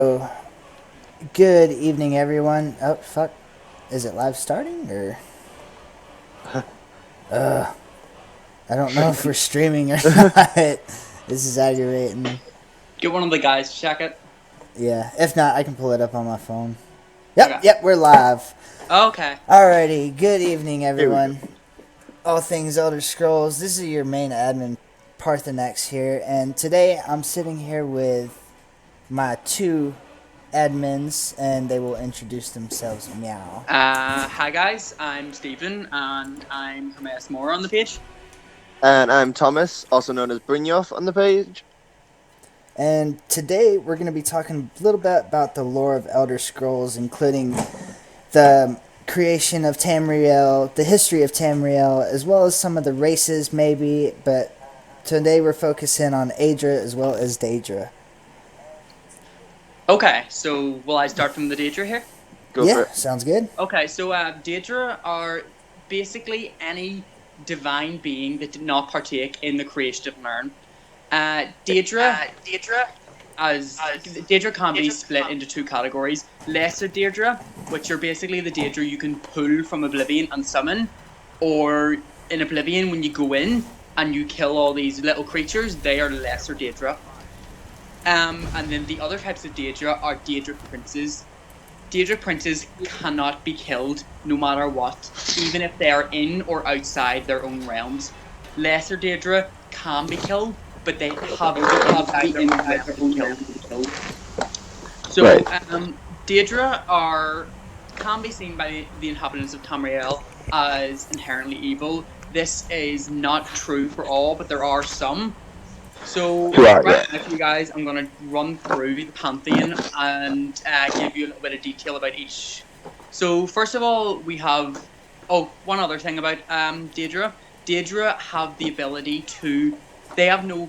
Oh, good evening, everyone. Oh, fuck. Is it live starting or? I don't know if we're streaming or not. This is aggravating. Get one of the guys to check it. Yeah, if not, I can pull it up on my phone. Yep, Okay. yep, we're live. Okay. Alrighty, good evening, Here we go. everyone. All things Elder Scrolls. This is your main admin, Parthenax here, and today I'm sitting here with my two admins, and they will introduce themselves. Meow. Hi guys, I'm Stephen, and I'm from More on the page. And I'm Thomas, also known as Brynjolf on the page. And today we're going to be talking a little bit about the lore of Elder Scrolls, including the creation of Tamriel, the history of Tamriel, as well as some of the races maybe, but today we're focusing on Aedra as well as Daedra. Okay, so will I start from the Daedra here? Go for Yeah, it. sounds good. Okay, so Daedra are basically any divine being that did not partake in the creation of Nirn. Daedra can be split into two categories. Lesser Daedra, which are basically the Daedra you can pull from Oblivion and summon, or in Oblivion when you go in and you kill all these little creatures, they are Lesser Daedra. And then the other types of Daedra are Daedra Princes. Daedra Princes cannot be killed no matter what, even if they are in or outside their own realms. Lesser Daedra can be killed, but they have to be inside their own realm to be killed. So, Right. Daedra can be seen by the inhabitants of Tamriel as inherently evil. This is not true for all, but there are some. So, Right, right yeah. now, for you guys, I'm going to run through the Pantheon and give you a little bit of detail about each. So, first of all, we have. Oh, one other thing about Daedra. Daedra have the ability to. They have no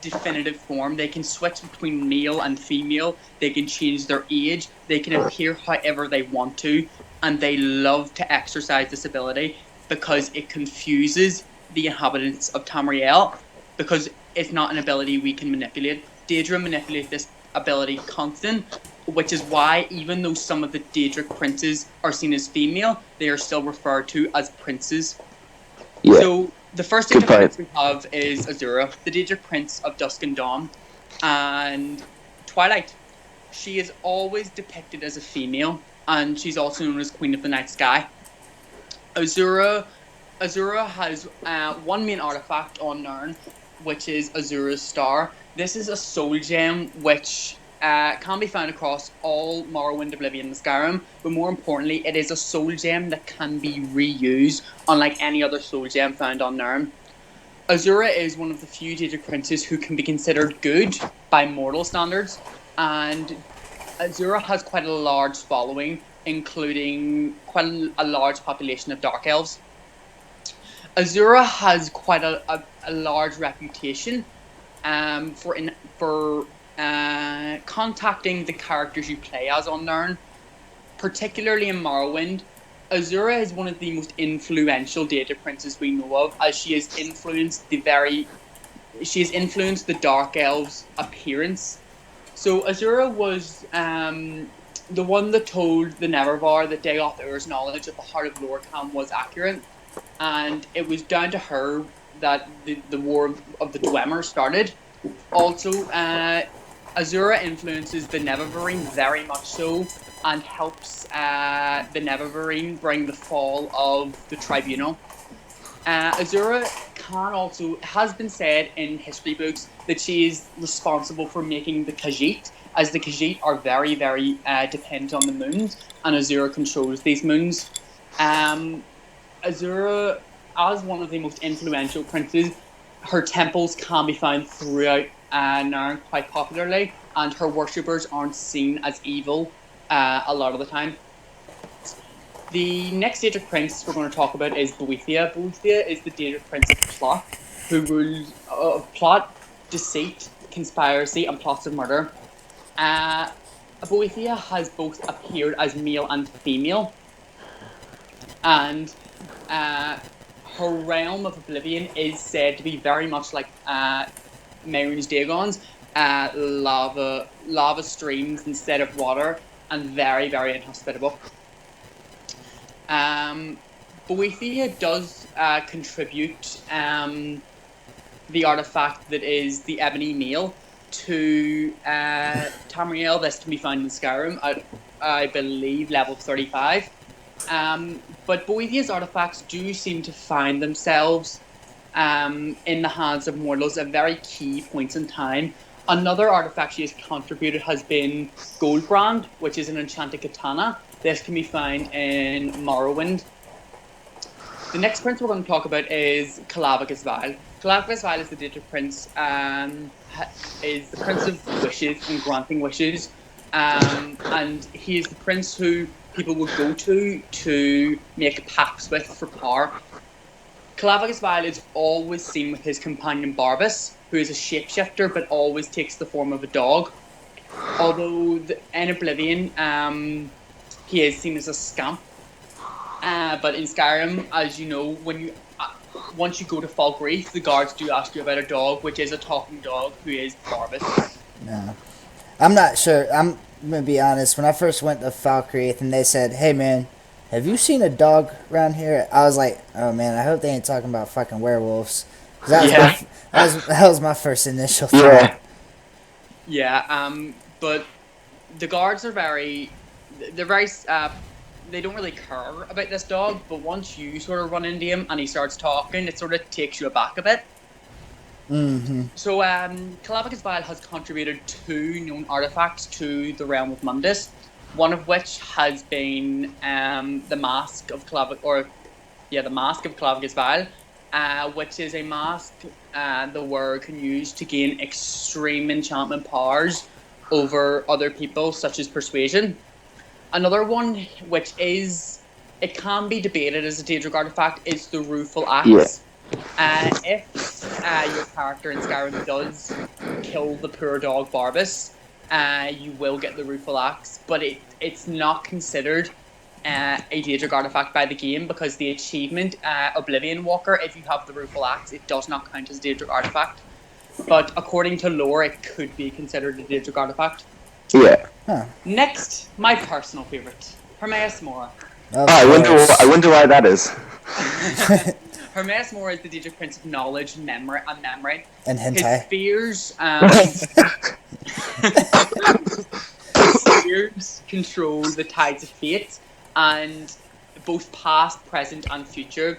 definitive form. They can switch between male and female. They can change their age. They can appear however they want to. And they love to exercise this ability because it confuses the inhabitants of Tamriel. Because it's not an ability we can manipulate. Daedra manipulate this ability constant, which is why even though some of the Daedric princes are seen as female, they are still referred to as princes. Yeah. So the first Good Daedric point. prince we have is Azura, the Daedric prince of Dusk and Dawn, and Twilight. She is always depicted as a female, and she's also known as Queen of the Night Sky. Azura has one main artifact on Nirn, which is Azura's Star. This is a soul gem which can be found across all Morrowind, Oblivion, and Skyrim, but more importantly, it is a soul gem that can be reused, unlike any other soul gem found on Nirn. Azura is one of the few Daedric princes who can be considered good by mortal standards, and Azura has quite a large following, including quite a large population of Dark Elves. Azura has quite a large reputation for contacting the characters you play as on Nirn, particularly in Morrowind. Azura is one of the most influential Daedric princes we know of, as she has influenced the Dark Elves' appearance. So Azura was the one that told the Nevervar that Dagoth Ur's knowledge of the heart of Lorkhan was accurate, and it was down to her that the War of the Dwemer started. Also, Azura influences the Nevervarine very much so, and helps the Nevervarine bring the fall of the Tribunal. Azura has been said in history books that she is responsible for making the Khajiit, as the Khajiit are very, very dependent on the moons, and Azura controls these moons. Azura, as one of the most influential princes, her temples can be found throughout Narn quite popularly, and her worshippers aren't seen as evil a lot of the time. The next Daedric prince we're going to talk about is Boethia. Boethia is the Daedric prince of Plot, who rules plot, deceit, conspiracy, and plots of murder. Boethia has both appeared as male and female, and her realm of Oblivion is said to be very much like Mehrunes Dagon's, lava streams instead of water, and very, very inhospitable. Boethia does contribute the artifact that is the ebony nail to Tamriel. This can be found in Skyrim at, I believe, level 35. But Boethia's artifacts do seem to find themselves in the hands of mortals at very key points in time. Another artifact she has contributed has been Goldbrand, which is an enchanted katana. This can be found in Morrowind. The next prince we're going to talk about is Calavicus Vile. Calavicus Vile is the Daedric prince, is the prince of wishes and granting wishes, and he is the prince who people would go to make pacts with for power. Calavicus Vile is always seen with his companion Barbas, who is a shapeshifter but always takes the form of a dog. Although in Oblivion, he is seen as a scamp. But in Skyrim, as you know, once you go to Falkreath, the guards do ask you about a dog, which is a talking dog, who is Barbas. No. I'm not sure. I'm going to be honest. When I first went to Falkreath and they said, hey man, have you seen a dog around here? I was like, oh man, I hope they ain't talking about fucking werewolves. That was my first initial thought. But the guards are they don't really care about this dog, but once you sort of run into him and he starts talking, it sort of takes you aback a bit. Mm-hmm. So, Calavicus Vile has contributed 2 known artifacts to the realm of Mundus, one of which has been the Mask of Calavicus Vile, which is a mask the wearer can use to gain extreme enchantment powers over other people, such as persuasion. Another one, which it can be debated as a Daedric artifact, is the Rueful Axe. If your character in Skyrim does kill the poor dog Barbas, you will get the Rueful Axe, but it's not considered a Daedric artifact by the game because the achievement Oblivion Walker, if you have the Rueful Axe, it does not count as a Daedric artifact. But according to lore, it could be considered a Daedric artifact. Yeah. Huh. Next, my personal favourite, Hermaeus Mora. I wonder why that is. Hermaeus Mora is the Daedric Prince of Knowledge, Memory, and hentai. His spears control the tides of fate, and both past, present, and future.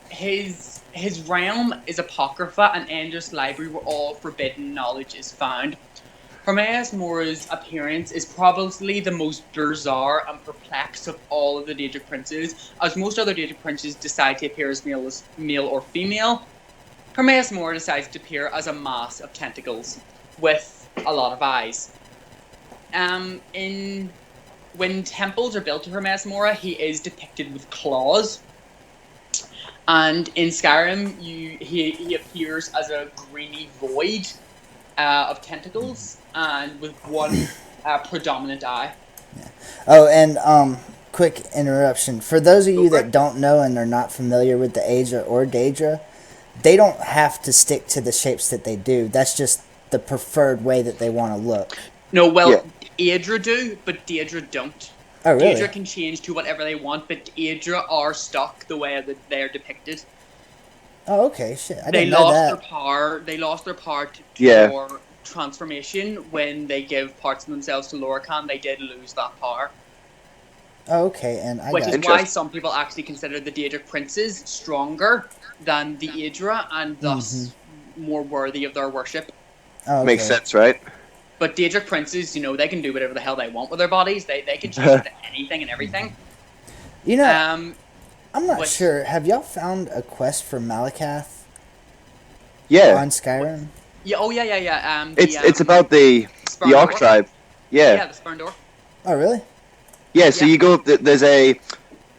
His realm is Apocrypha and Endless Library, where all forbidden knowledge is found. Hermaeus Mora's appearance is probably the most bizarre and perplexed of all of the Daedric princes, as most other Daedric princes decide to appear as male or female. Hermaeus Mora decides to appear as a mass of tentacles with a lot of eyes. When temples are built to Hermaeus Mora, he is depicted with claws. And in Skyrim, he appears as a greeny void of tentacles and with one predominant eye. Yeah. Oh, and quick interruption. For those of you that don't know and are not familiar with the Aedra or Daedra, they don't have to stick to the shapes that they do. That's just the preferred way that they want to look. No, well, Aedra do, but Daedra don't. Oh, really? Daedra can change to whatever they want, but Aedra are stuck the way that they're depicted. Oh, okay. Shit, I didn't know that. They lost their power for transformation when they give parts of themselves to Lorcan. They did lose that power. Oh, okay, and which is why some people actually consider the Daedric princes stronger than the Aedra, and thus more worthy of their worship. Oh, okay. Makes sense, right? But Daedric princes, they can do whatever the hell they want with their bodies. They can change into anything and everything. I'm not sure. Have y'all found a quest for Malakath? Yeah. On Skyrim? Yeah. Oh, yeah. It's about the Orc tribe. Yeah, the Spurndor. Oh, really? Yeah. So you go up. There's a.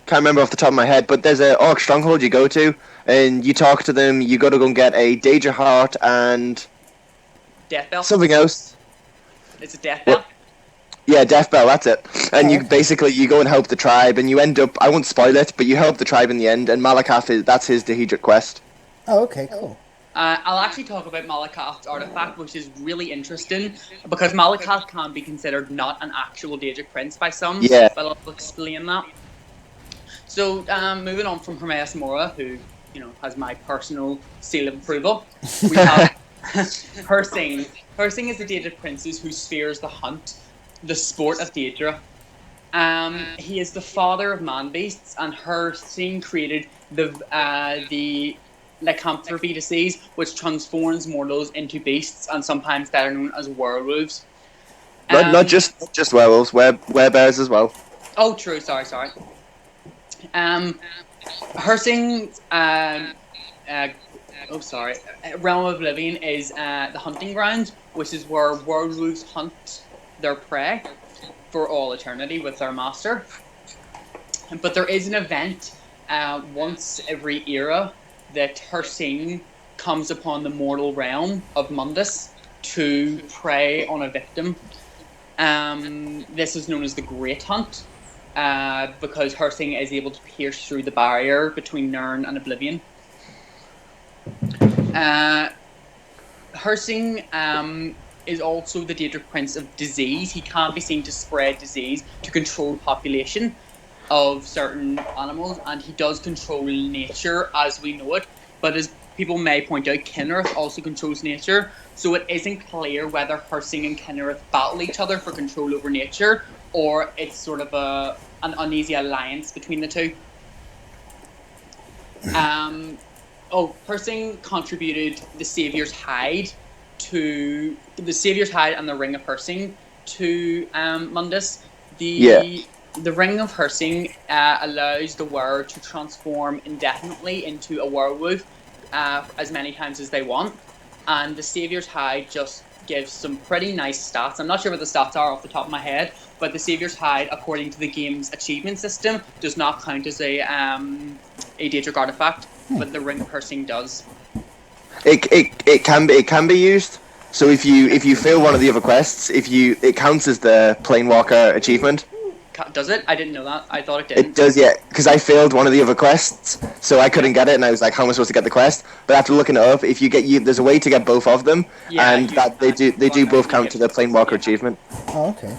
Can't remember off the top of my head, but there's a Orc stronghold you go to, and you talk to them. You got to go and get a Daedra heart and. Death bell. Something else. It's a death bell. Yeah, Death Bell, that's it. And you go and help the tribe, and you end up, I won't spoil it, but you help the tribe in the end, and Malakath, that's his Daedric quest. Oh, okay, cool. I'll actually talk about Malakath's artifact, which is really interesting because Malakath can be considered not an actual Daedric prince by some, Yeah. but I'll explain that. So, moving on from Hermaeus Mora, who has my personal seal of approval, we have Hersing. Hersing is the Daedric princes who spears the hunt, the sport of Daedra. He is the father of man beasts, and Hersing created the lycanthropy disease, which transforms mortals into beasts, and sometimes they're known as werewolves. Not just werewolves, werebears as well. Oh, true. Sorry. Hersing's Realm of Oblivion is the hunting ground, which is where werewolves hunt their prey for all eternity with their master. But there is an event once every era that Hersing comes upon the mortal realm of Mundus to prey on a victim. This is known as the Great Hunt, because Hersing is able to pierce through the barrier between Nirn and Oblivion. Hersing is also the Daedric Prince of Disease. He can be seen to spread disease to control population of certain animals, and he does control nature as we know it. But as people may point out, Kinnereth also controls nature, so it isn't clear whether Hersing and Kinnereth battle each other for control over nature, or it's sort of an uneasy alliance between the two. Hersing contributed the Saviour's Hide and the Ring of Hersing to Mundus. The Ring of Hersing allows the wearer to transform indefinitely into a werewolf as many times as they want, and the Saviour's Hide just gives some pretty nice stats. I'm not sure what the stats are off the top of my head, but the Saviour's Hide, according to the game's achievement system, does not count as a Daedric artifact, but the Ring of Hersing does. It can be used. So if you fail one of the other quests, it counts as the Planewalker achievement. Does it? I didn't know that. I thought it didn't. It does, yeah. Because I failed one of the other quests, so I couldn't get it, and I was like, "How am I supposed to get the quest?" But after looking it up, there's a way to get both of them, and that they do both count to the Planewalker achievement. Oh, okay.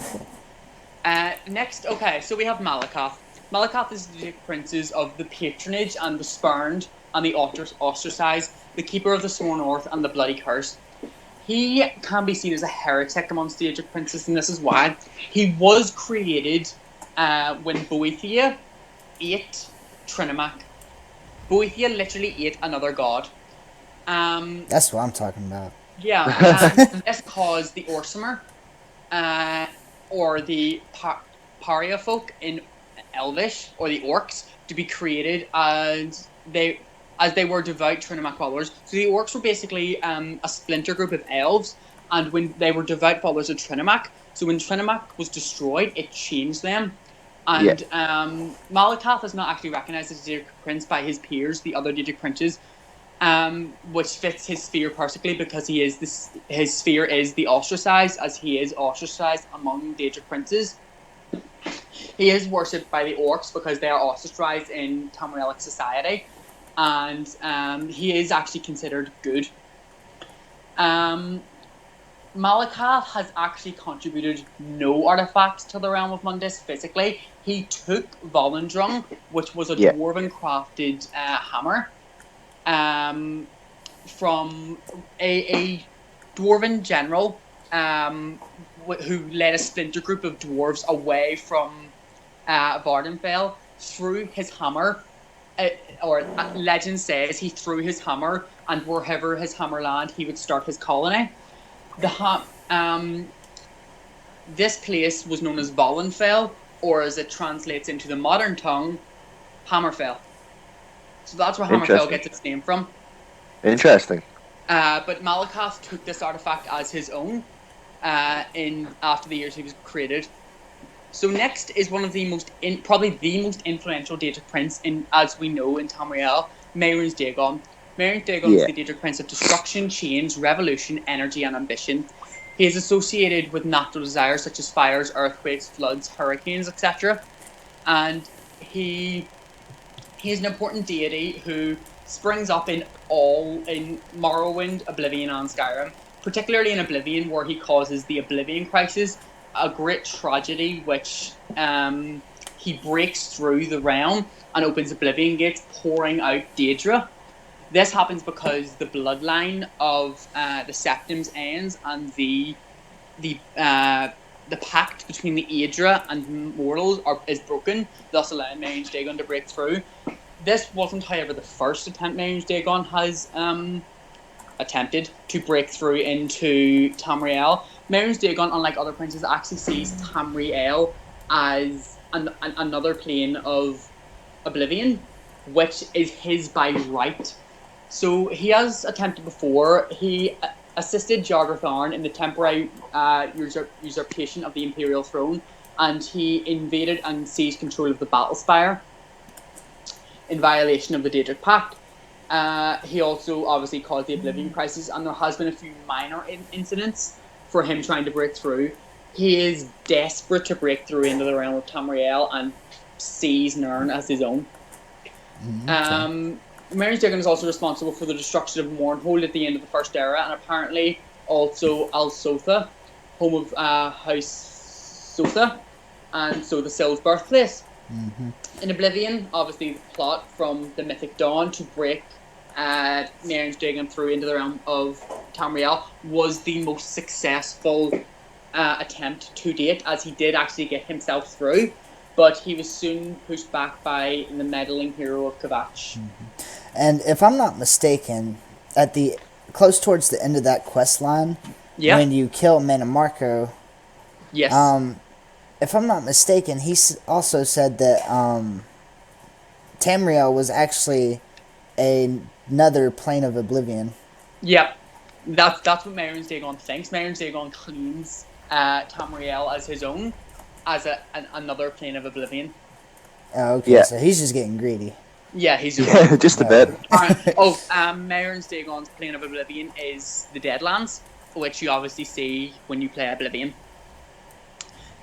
Next, so we have Malakath. Malakath is the princes of the Patronage and the Spurned and the Ostracized, the Keeper of the Sworn Oath and the Bloody Curse. He can be seen as a heretic amongst the Daedric princes, and this is why. He was created when Boethia ate Trinimac. Boethia literally ate another god. That's what I'm talking about. Yeah, this caused the Orsimer, or the Paria folk in Elvish, or the Orcs, to be created as they were devout Trinimac followers. So the Orcs were basically a splinter group of elves, and when they were devout followers of Trinimac, so when Trinimac was destroyed, it changed them. And Malakath is not actually recognised as a Daedric prince by his peers, the other Daedric princes, which fits his sphere perfectly because his sphere is the ostracized, as he is ostracized among Daedric princes. He is worshipped by the Orcs because they are ostracized in Tamrielic society, and he is actually considered good. Malakath has actually contributed no artifacts to the Realm of Mundus physically. He took Volendrung, which was a dwarven crafted hammer, from a dwarven general who led a splinter group of dwarves away from Vardenfell, threw his hammer, or legend says he threw his hammer, and wherever his hammer landed, he would start his colony. This place was known as Volenfell, or as it translates into the modern tongue, Hammerfell. So that's where Hammerfell gets its name from. Interesting. But Malakath took this artifact as his own after the years he was created. So next is one of the probably the most influential Daedric prince as we know in Tamriel, Mehrunes Dagon. Mehrunes Dagon is the Daedric prince of destruction, change, revolution, energy, and ambition. He is associated with natural desires such as fires, earthquakes, floods, hurricanes, etc. And he is an important deity who springs up in Morrowind, Oblivion, and Skyrim. Particularly in Oblivion, where he causes the Oblivion Crisis, a great tragedy which he breaks through the realm and opens Oblivion Gates, pouring out Daedra. This happens because the bloodline of the Septims ends, and the pact between the Aedra and mortals is broken, thus allowing Mairin's Dagon to break through. This wasn't, however, the first attempt Mairin's Dagon has attempted to break through into Tamriel. Mairin's Dagon, unlike other princes, actually sees Tamriel as another plane of Oblivion, which is his by right. So he has attempted before. He assisted Jargarth Arn in the temporary usurpation of the Imperial throne, and he invaded and seized control of the Battlespire in violation of the Daedric Pact. He also obviously caused the Oblivion Crisis, and there has been a few minor incidents for him trying to break through. He is desperate to break through into the realm of Tamriel and seize Nirn as his own. Mairin's Dagon is also responsible for the destruction of Mournhold at the end of the First Era, and apparently also Al-Sotha, home of House Sotha, and so the Sill's birthplace. In Oblivion, obviously the plot from the Mythic Dawn to break Mairin's Dagon through into the realm of Tamriel was the most successful attempt to date, as he did actually get himself through, but he was soon pushed back by the meddling hero of Kvatch. And if I'm not mistaken, at the close towards the end of that quest line, when you kill Mannimarco, yes, if I'm not mistaken, he also said that Tamriel was actually another plane of Oblivion. Yep, that's what Mairin's Dagon thinks. Mairin's Dagon claims Tamriel as his own, as another plane of Oblivion. Oh, okay, so he's just getting greedy. Yeah, he's just a bit. Mairin's Dagon's plane of Oblivion is the Deadlands, which you obviously see when you play Oblivion.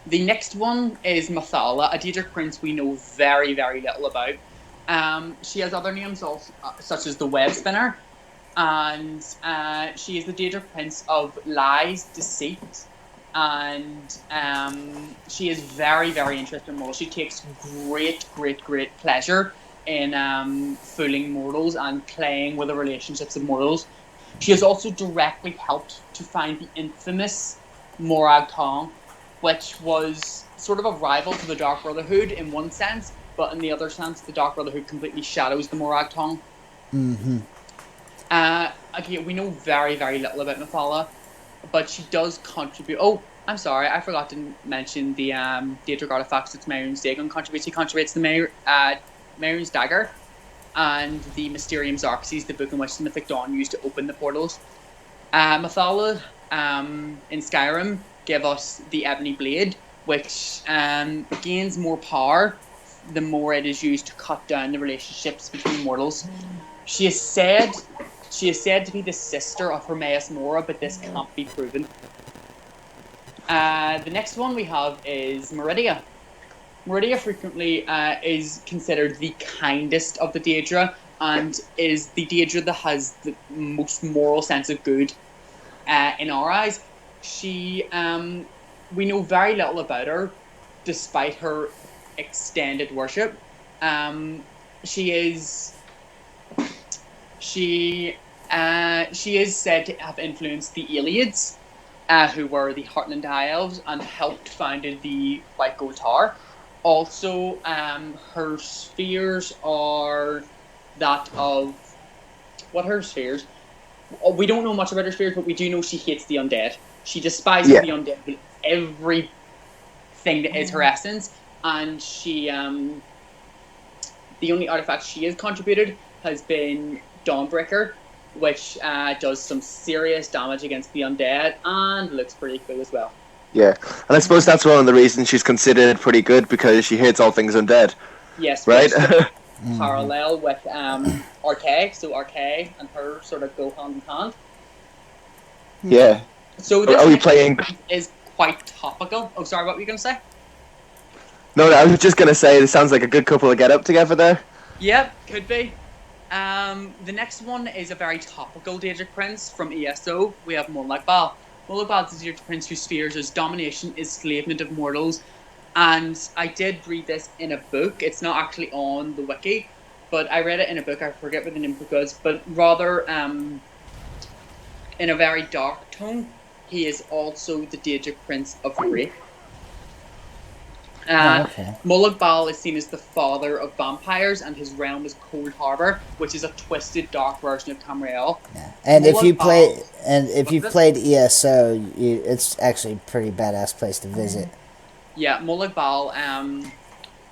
The next one is Mathala, a Daedric prince we know very, very little about. She has other names also, such as the Web Spinner, and she is the Daedric prince of lies, deceit, and she is very, very interested in mortals. She takes great pleasure in fooling mortals and playing with the relationships of mortals. She has also directly helped to find the infamous Morag Tong, which was sort of a rival to the Dark Brotherhood in one sense, but in the other sense, the Dark Brotherhood completely shadows the Morag Tong. Again, we know very, very little about Mathala, but she does contribute. Oh, I'm sorry, I forgot to mention the Daedric artifacts that Mairin's Dagon contributes. He contributes the Mairin's Dagger and the Mysterium Xarxes, the book in which the Mythic Dawn used to open the portals. Mathala in Skyrim give us the Ebony Blade, which gains more power the more it is used to cut down the relationships between mortals. She is said to be the sister of Hermaeus Mora, but this can't be proven. The next one we have is Meridia. Meridia frequently is considered the kindest of the Daedra, and is the Daedra that has the most moral sense of good in our eyes. She, we know very little about her, despite her extended worship. She is said to have influenced the Iliads, who were the Heartland High Elves and helped founded the White Gold Tower. Also, her spheres are that of... What are her spheres? We don't know much about her spheres, but we do know she hates the undead. She despises the undead with everything that is her essence, and she... the only artifact she has contributed has been Dawnbreaker, which does some serious damage against the undead and looks pretty cool as well. Yeah, and I suppose that's one of the reasons she's considered pretty good, because she hates all things undead. Yes, right? Parallel with RK, so RK and her sort of go hand in hand. Yeah. So this are we playing... is quite topical. Oh, sorry, what were you going to say? No, I was just going to say, it sounds like a good couple to get up together there. Yeah, could be. The next one is a very topical Daedric Prince from ESO. We have Molag Bal. Molag Bal is a Daedric Prince whose fears his domination, enslavement of mortals. And I did read this in a book. It's not actually on the wiki, but I read it in a book. I forget what the name of was, but rather in a very dark tone. He is also the Daedric Prince of Wraith. Molag Bal is seen as the father of vampires, and his realm is Cold Harbor, which is a twisted, dark version of Tamriel. Yeah. And if you played ESO, it's actually a pretty badass place to visit. Yeah, Molag Bal,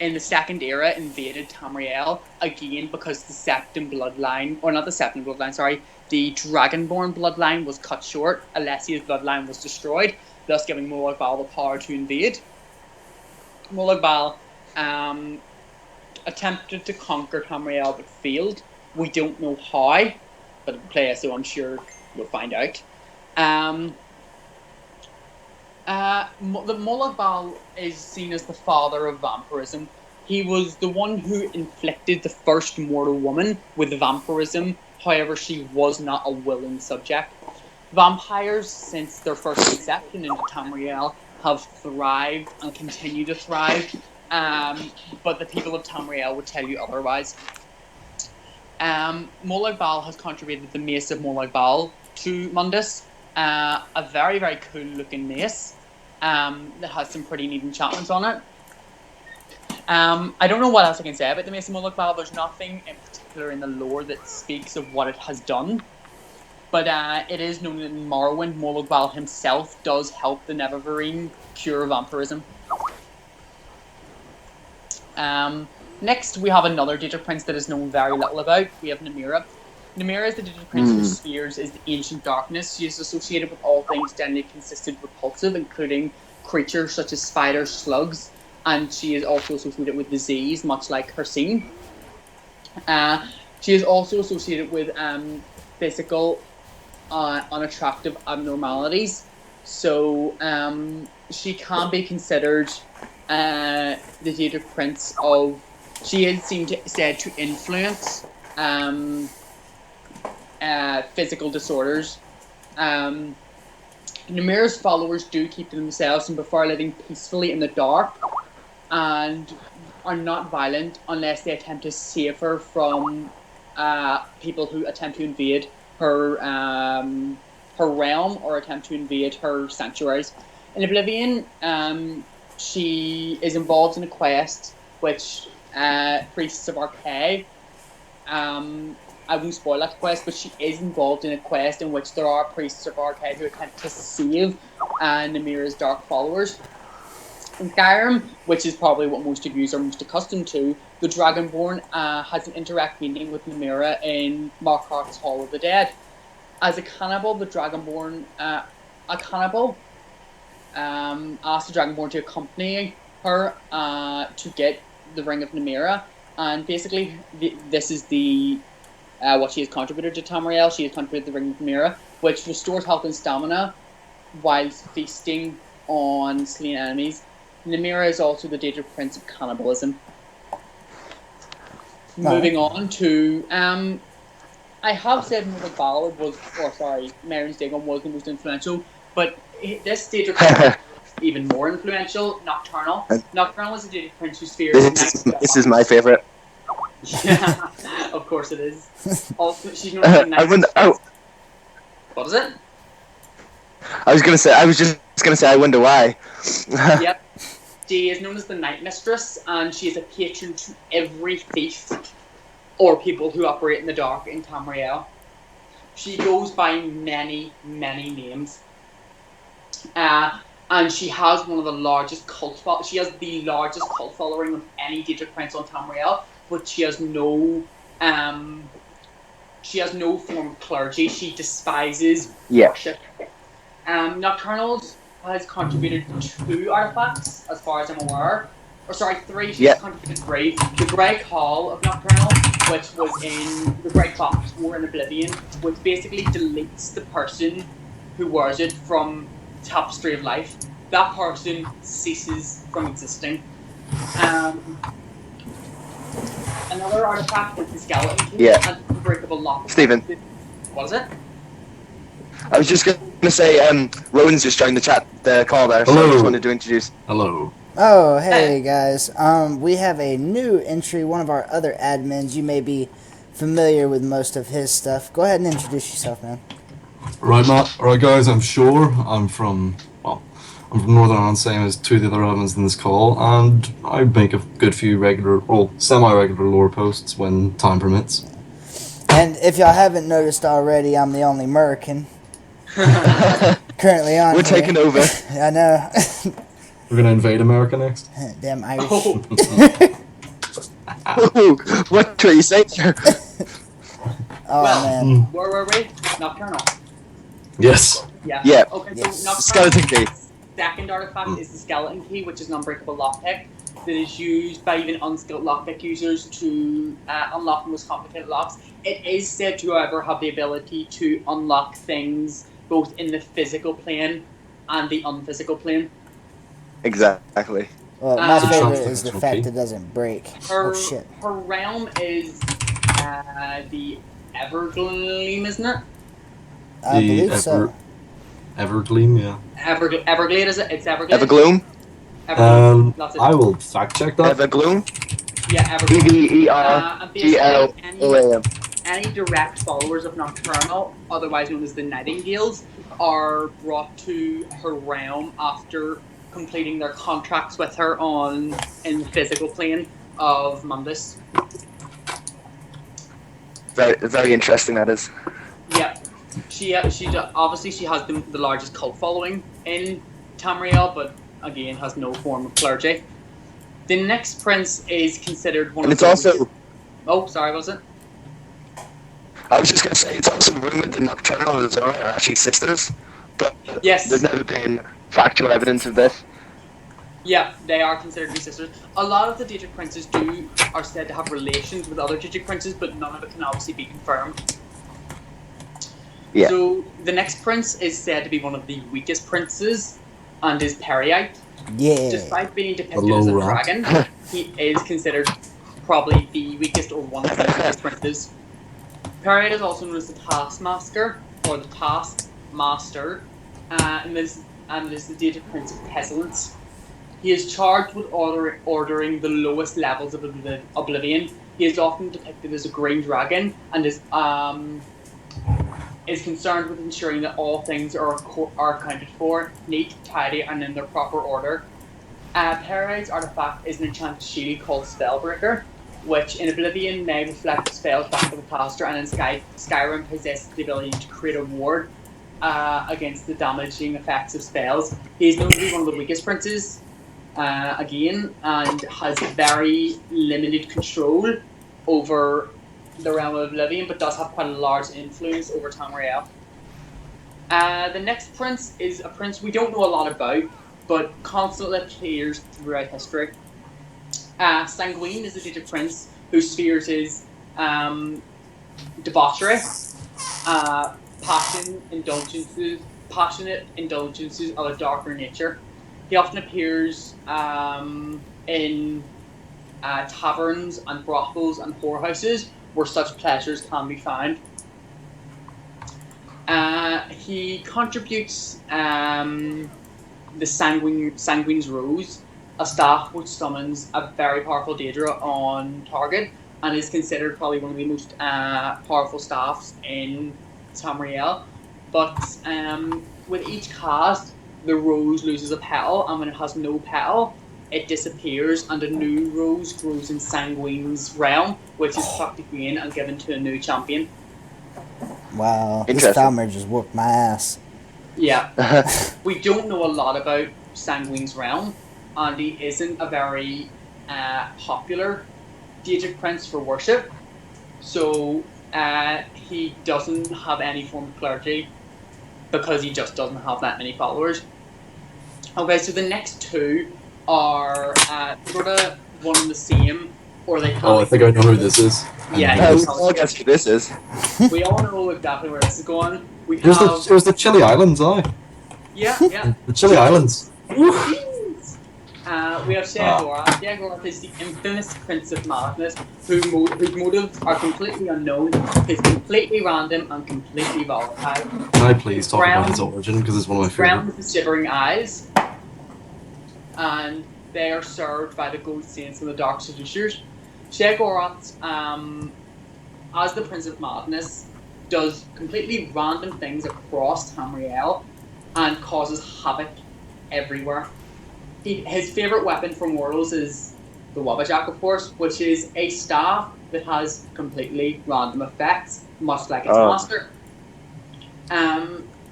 in the Second Era, invaded Tamriel again because the Septim bloodline, or not the Septim bloodline, sorry, the Dragonborn bloodline was cut short. Alessia's bloodline was destroyed, thus giving Molag Bal the power to invade. Molag Bal attempted to conquer Tamriel but failed. We don't know how, but if you play so I'm sure you'll find out. The Molag Bal is seen as the father of vampirism. He was the one who inflicted the first mortal woman with vampirism, however she was not a willing subject. Vampires, since their first inception into Tamriel, have thrived and continue to thrive, but the people of Tamriel would tell you otherwise. Molag Bal has contributed the Mace of Molag Bal to Mundus, a very, very cool looking mace that has some pretty neat enchantments on it. I don't know what else I can say about the Mace of Molag Bal. There's nothing in particular in the lore that speaks of what it has done. But it is known that in Morrowind, Molag Bal himself does help the Neververine cure vampirism. Next, we have another Daedric Prince that is known very little about. We have Nymeria. Nymeria is the Daedric Prince whose fears is the ancient darkness. She is associated with all things generally consistent repulsive, including creatures such as spiders, slugs, and she is also associated with disease, much like Hircine. She is also associated with physical unattractive abnormalities, so she can be considered the Daedric Prince of. She is said to influence physical disorders. Nymeria's followers do keep to themselves and prefer living peacefully in the dark, and are not violent unless they attempt to save her from people who attempt to invade her realm or attempt to invade her sanctuaries. In Oblivion, she is involved in a quest which Priests of Arcade. I won't spoil that quest, but she is involved in a quest in which there are Priests of Arcade who attempt to save Nymeria's dark followers. In Skyrim, which is probably what most of you are most accustomed to, the Dragonborn has an indirect meeting with Nymeria in Markarth's Hall of the Dead. As a cannibal, the Dragonborn, asked the Dragonborn to accompany her to get the Ring of Nymeria, and basically this is the what she has contributed to Tamriel. She has contributed the Ring of Nymeria, which restores health and stamina whilst feasting on slain enemies. Nymeria is also the Daedric Prince of cannibalism. Moving on to I have said Molag Bal was, Mairen's Dagon was the most influential, but this Daedric Prince is even more influential. Nocturnal. Nocturnal is a Daedric Prince whose fear this is my favourite. Yeah, of course it is. Also, she's known as the Night. What is it? I was just gonna say, I wonder why. Yep. She is known as the Night Mistress, and she is a patron to every thief or people who operate in the dark in Tamriel. She goes by many, many names. And she has one of the largest she has the largest cult following of any Daedric Prince on Tamriel, but she has no form of clergy. She despises worship. Nocturnals has contributed 2 artifacts, as far as I'm aware. Or sorry, 3. She's contributed 3. The Grey Call of Nocturnal, which was in the Grey Clock War in Oblivion, which basically deletes the person who wears it from Tapestry of Life. That person ceases from existing. Another artifact is the skeleton key Yeah. and unbreakable lock. Stephen. What is it? I was just gonna say, Rowan's just joined the call there, so I Hello. just wanted to introduce. Hello. Oh, hey guys. We have a new entry, one of our other admins. You may be familiar with most of his stuff. Go ahead and introduce yourself, man. Right, Matt. Right, guys. I'm Shore. I'm from Northern Ireland, same as two of the other admins in this call, and I make a good few semi-regular lore posts when time permits. And if y'all haven't noticed already, I'm the only American currently on We're here. taking over. I know. We're gonna invade America next. Damn Irish. Oh, Ooh, what are you saying? Oh, well, man. where were we? Nocturnal. Yes. Yeah. Yeah. Okay, Yes. so Nocturnal. Skeleton key. Second artifact is the skeleton key, which is an unbreakable lockpick that is used by even unskilled lockpick users to unlock the most complicated locks. It is said to, however, have the ability to unlock things both in the physical plane and the unphysical plane. Exactly. Well, my It's a favorite trust is the thing, fact okay. it doesn't break. Her, Oh, shit. her realm is the Evergleam, isn't it? I believe so. Evergleam, yeah. Everglade, is it? It's Everglade. Evergloom. Everglade. That's it. I will fact check that. Evergloom. Yeah, Everglade. EVERGLOAM. And basically, any direct followers of Nocturnal, otherwise known as the Nightingales, are brought to her realm after completing their contracts with her in the physical plane of Mundus. Very, very interesting. That is. Yeah, she obviously she has the largest cult following in Tamriel, but again has no form of clergy. The next prince is considered one And of it's the also. weakest- Oh, sorry, was it? I was just gonna say it's also rumored that Nocturnal and Zora are actually sisters, but Yes. there's never been factual evidence of this. Yeah, they are considered to be sisters. A lot of the Daedric princes are said to have relations with other Daedric princes, but none of it can obviously be confirmed. Yeah. So the next prince is said to be one of the weakest princes, and is Periite. Yeah. Despite being depicted low as a rank. dragon, he is considered probably the weakest or one of the weakest princes. Periite is also known as the Taskmaster or the Taskmaster, and is the Daedric Prince of Pestilence. He is charged with ordering the lowest levels of Oblivion. He is often depicted as a green dragon and is concerned with ensuring that all things are accounted for, neat, tidy, and in their proper order. Periite's artifact is an enchanted shield called Spellbreaker, which in Oblivion may reflect spells back to the caster, and in Skyrim possesses the ability to create a ward against the damaging effects of spells. He is known to be one of the weakest princes, again, and has very limited control over the realm of Oblivion, but does have quite a large influence over Tamriel. The next prince is a prince we don't know a lot about, but constantly appears throughout history. Sanguine is a Daedric prince whose fears is debauchery, passionate indulgences of a darker nature. He often appears in taverns and brothels and whorehouses where such pleasures can be found. He contributes the Sanguine's Rose, a staff which summons a very powerful Daedra on target, and is considered probably one of the most powerful staffs in Tamriel. But with each cast, the rose loses a petal, and when it has no petal, it disappears, and a new rose grows in Sanguine's realm, which is plucked again and given to a new champion. Wow. This Interesting. Falmer just whooped my ass. Yeah. We don't know a lot about Sanguine's realm, and he isn't a very popular Daedric prince for worship, so he doesn't have any form of clergy because he just doesn't have that many followers. Okay, so the next two are sort of one and the same, or they can Oh, I think I know who this is. Yeah, We all guess who this is. we all know exactly where this is going. We It was have the Chili Islands, aye. yeah. The Chili Islands. We we have Sheogorath. Sheogorath is the infamous Prince of Madness, whose motives are completely unknown. He's completely random and completely volatile. Can I please talk about his origin, because it's one of my Brown favorite. with the shivering eyes, and they are served by the Gold Saints and the Dark Seducers. Sheogorath, as the Prince of Madness, does completely random things across Tamriel and causes havoc everywhere. His favourite weapon for mortals is the Wabbajack, of course, which is a staff that has completely random effects, much like its master.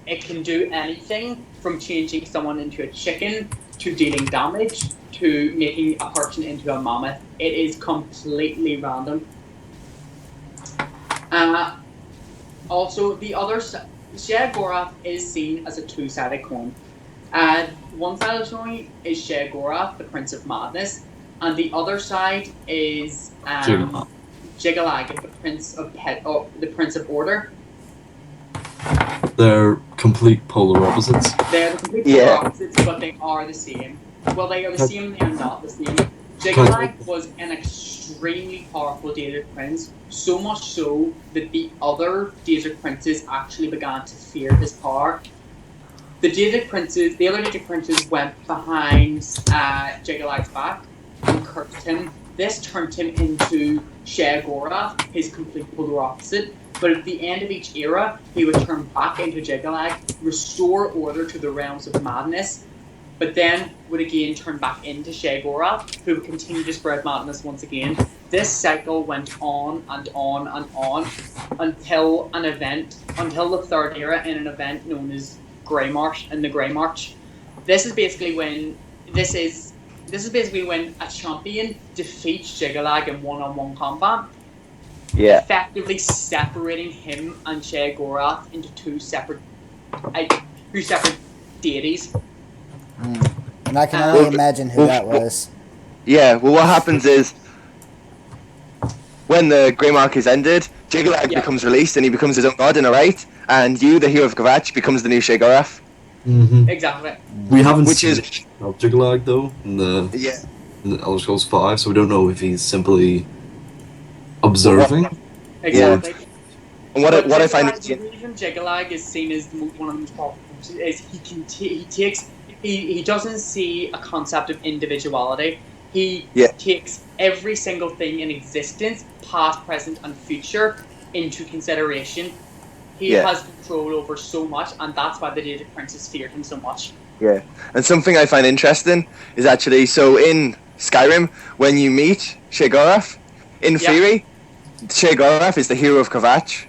It can do anything from changing someone into a chicken to dealing damage to making a person into a mammoth. It is completely random. Also, the other Sheogorath is seen as a two-sided coin. One side of the coin is Sheogorath, the Prince of Madness, and the other side is Jiggalag, the Prince of Order. They're complete polar opposites. They're the complete polar opposites, but they are the same. Well, they are the same, they are not the same. Jiggalag was an extremely powerful Daedric prince, so much so that the other Daedric princes actually began to fear his power. The other Daedric princes went behind Jiggalag's back and cursed him. This turned him into Sheogorath, his complete polar opposite. But at the end of each era, he would turn back into Jiggalag, restore order to the realms of madness, but then would again turn back into Sheogorath, who would continue to spread madness once again. This cycle went on and on and on until the third era in an event known as Grey March and the Grey March. This is basically when a champion defeats Jiggalag in one-on-one combat, effectively separating him and Sheogorath into two separate deities. And I can only imagine who that was. Yeah, well, what happens is, when the Grey Mark is ended, Jiggalag becomes released and he becomes his own god in a right, and you, the hero of Kvatch, becomes the new Sheogorath. Mm-hmm. Exactly. We haven't seen Jiggalag, though, in the Elder Scrolls V, so we don't know if he's simply observing. Exactly. And what I find the reason Jiggalag is seen as one of the most powerful is he doesn't see a concept of individuality. He takes every single thing in existence, past, present, and future, into consideration. He has control over so much, and that's why the Daedric princes feared him so much. Yeah, and something I find interesting is actually, so in Skyrim, when you meet Sheogorath, in theory, Sheogorath is the hero of Kvatch.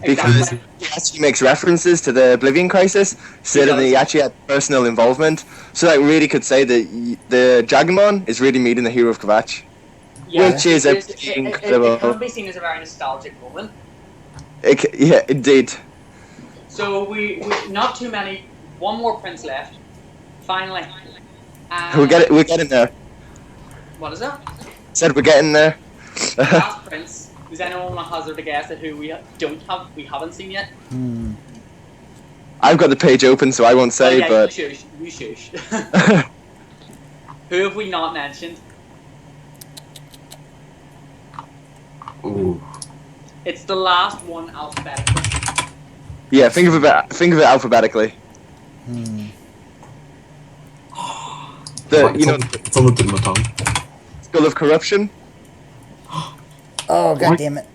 Because he actually makes references to the Oblivion Crisis, so that he actually had personal involvement. So I really could say that the Dragonmon is really meeting the hero of Kvatch. Yeah, which is incredible. It can be seen as a very nostalgic moment. Yeah, indeed. So we not too many. One more prince left. Finally. We're getting there. What is that? Said we're getting there. Last prince. Does anyone want to hazard a guess at who we haven't seen yet? I've got the page open, so I won't say, but... You shush. Who have we not mentioned? Ooh. It's the last one alphabetically. Yeah, think of it alphabetically. It's on the tip of my tongue. Skull of Corruption. Oh, god damn it.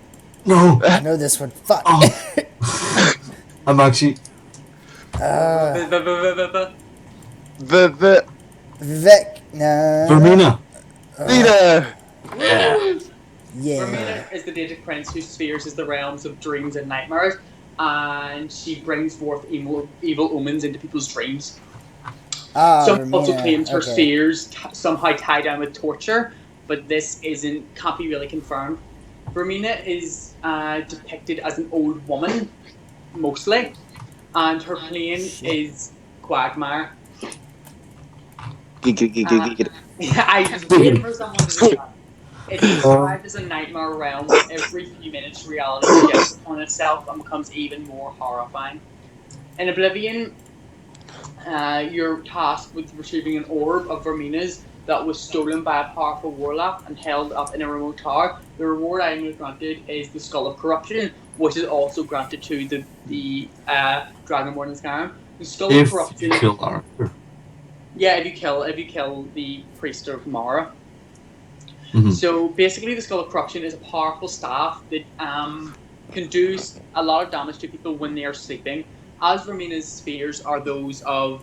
No! I know this one. Fuck. Oh. I'm actually... Vivek. No. Vermina! Leader! Yeah. Vermina is the Daedric prince whose spheres is the realms of dreams and nightmares, and she brings forth evil omens into people's dreams. Some also claims her spheres somehow tie down with torture, but this can't be really confirmed. Vermina is depicted as an old woman, mostly, and her plane is Quagmire. I was waiting for someone to do that. It's described as a nightmare realm where every few minutes reality projects upon itself and becomes even more horrifying. In Oblivion, you're tasked with retrieving an orb of Vermina's that was stolen by a powerful warlock and held up in a remote tower. The reward item you're granted is the Skull of Corruption, which is also granted to the Dragonborn in Skyrim. The Skull of If Corruption. you kill Arthur. Yeah, if you kill the priest of Mara. Mhm. So basically, the Skull of Corruption is a powerful staff that can do a lot of damage to people when they are sleeping. As Vermina's spheres are those of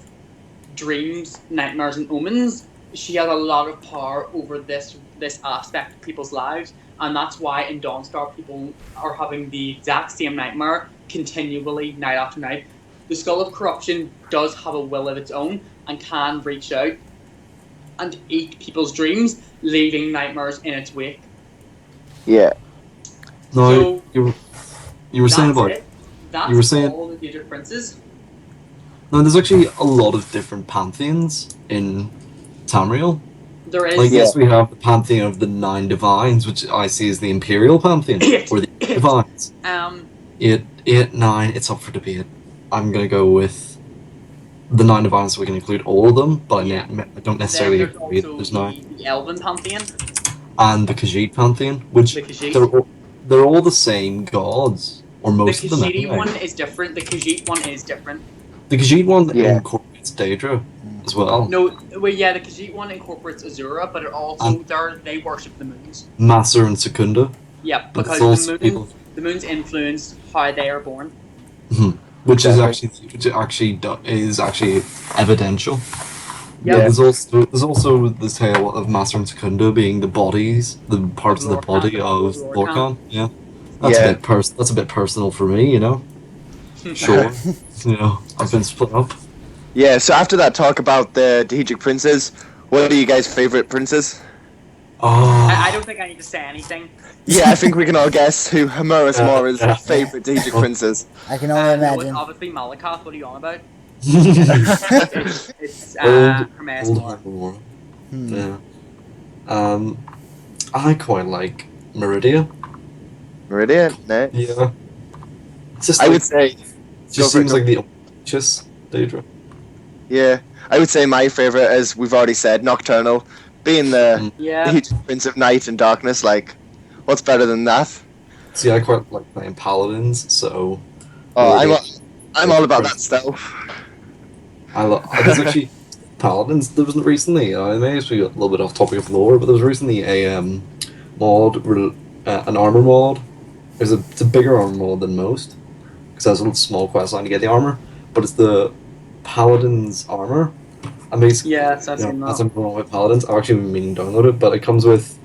dreams, nightmares, and omens, she has a lot of power over this aspect of people's lives, and that's why in Dawnstar people are having the exact same nightmare continually, night after night. The Skull of Corruption does have a will of its own and can reach out and eat people's dreams, leaving nightmares in its wake. Yeah. No, So, you were saying That's about. it. That's you were saying- all the Daedric princes. No, there's actually a lot of different pantheons in Tamriel. There is Like, yes, we have the pantheon of the 9 divines, which I see as the imperial pantheon, or the 8 divines. 8, 9, it's up for debate. I'm gonna go with the 9 divines so we can include all of them, but Yeah. I don't necessarily then there's agree that also there's 9. the Elven pantheon. And the Khajiit pantheon, which The Khajiit. they're all the same gods, or most The of them Khajiit anyway. one is different. The Khajiit one is different. The Khajiit one Yeah. incorporates Daedra as well. No, well, yeah, the Khajiit one incorporates Azura, but it also they worship the moons. Masser and Secunda. Yeah, But because it's also people, the moons influence how they are born. which is Exactly. is actually evidential. Yeah. There's also the tale of Masser and Secunda being the bodies, the parts of the body of Lorcan. Yeah, that's Yeah. that's a bit personal for me, you know. Sure, you know, I've been split up. Yeah, so after that talk about the Daedric princes, what are you guys' favorite princes? Oh, I don't think I need to say anything. Yeah, I think we can all guess who Hamuras Mora's favorite Daedric prince is. I can only No, it's imagine. obviously Malakath. What are you on about? old, It's old Hermes Moore. Harmora. Hmm. Yeah. I quite like Meridia. Meridian? No. Yeah. It's just I like, would say, it go just for it, seems go. like the just Daedra. yeah, I would say my favorite, as we've already said, Nocturnal. Being the Yeah. Daedric prince of night and darkness, like, what's better than that? See, I quite like playing paladins, so Oh, Meridia. I'm all about that stuff. There's actually paladins. There was recently. I may be a little bit off topic of lore, but there was recently a mod, an armor mod. It's a bigger armor mod than most, because there's a little small quest line to get the armor, but it's the paladin's armor. And basically, Yes, I've seen that's that. something wrong with paladins. I've actually been meaning to download it, but it comes with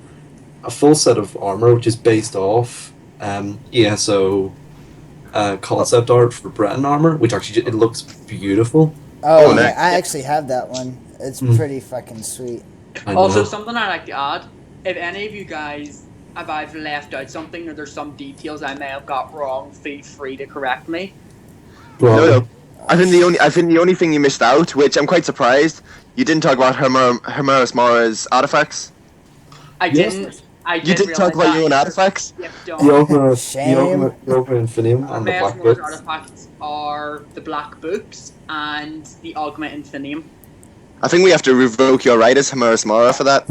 a full set of armor, which is based off ESO concept art for Breton armor, which actually it looks beautiful. Oh, Oh, yeah, nice. I actually have that one. It's Hmm. pretty fucking sweet. I Also, know. something I'd like to add: if any of you guys, if I've left out something or there's some details I may have got wrong, feel free to correct me. No, no. I think the only thing you missed out, which I'm quite surprised, you didn't talk about Hamuras Mora's artifacts. I Yes. didn't. I You didn't talk realize about that your own either. artifacts. Yep, The don't. Ogma, Shame. the Ogma Infinium and the Hermes Black Moore's Books. artifacts are the Black Books and the Augment Infinium. I think we have to revoke your right as Hamuras Mora for that.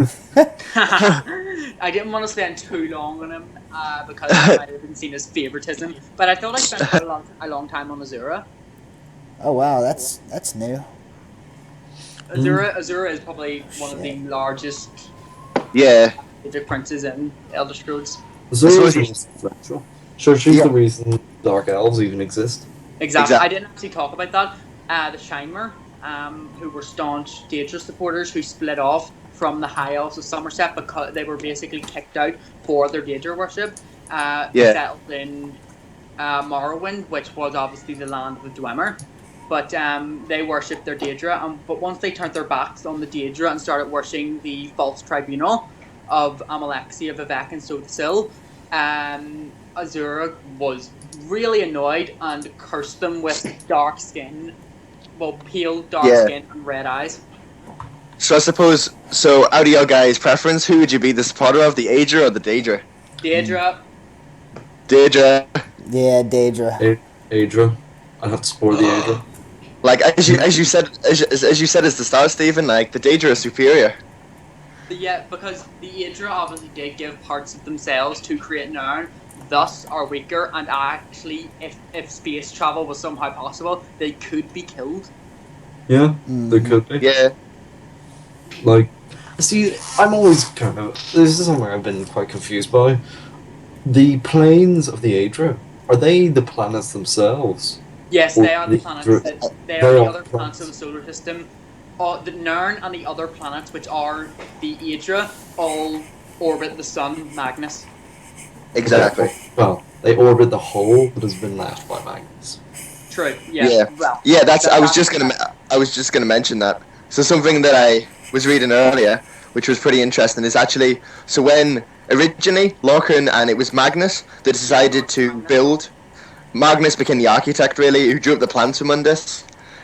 I didn't want to spend too long on him because it might have been seen as favoritism, but I thought I spent quite a long time on Azura. Oh wow, that's new. Azura is probably one of the largest Yeah. Daedric princes in Elder Scrolls. So So is is influential. Sure, she's Yeah. the reason Dark Elves even exist. Exactly. Exact- I didn't actually talk about that. The Shinemer, who were staunch Daedra supporters who split off from the High Elves of Somerset because they were basically kicked out for their Daedra worship, Yeah. settled in Morrowind, which was obviously the land of the Dwemer. But they worshipped their Daedra, but once they turned their backs on the Daedra and started worshipping the false tribunal of Amalexia, Vivek, and Sothisil, Azura was really annoyed and cursed them with dark skin, pale dark Yeah. skin and red eyes. So I suppose, so out of your guys' preference, who would you be the supporter of, the Aedra or the Daedra? Daedra, Daedra. Yeah, Daedra. Adra. I'd have to support the Adra. Like as you said as the start, Stephen. Like the Daedra are superior. Yeah, because the Aedra obviously did give parts of themselves to create Narn, thus are weaker, and actually, if space travel was somehow possible, they could be killed. Yeah, there Mm-hmm. could be. Yeah, Like, see, I'm always kind of. This is something I've been quite confused by. The planes of the Aedra, are they the planets themselves? Yes, Or they are the the planets Aedra, that they are they're the all other planets of the planets? solar system. The Narn and the other planets, which are the Aedra, all orbit the sun, Magnus. Okay, exactly. well, they orbit the hole that has been left by Magnus. True. Yeah. Yeah, Well, yeah. That's. that's I was just gonna mention that. So something that I was reading earlier, which was pretty interesting, is actually so when originally Lorcan and it was Magnus that yeah. decided Lord to Magnus. build. Magnus became the architect, really, who drew up the plans for Mundus.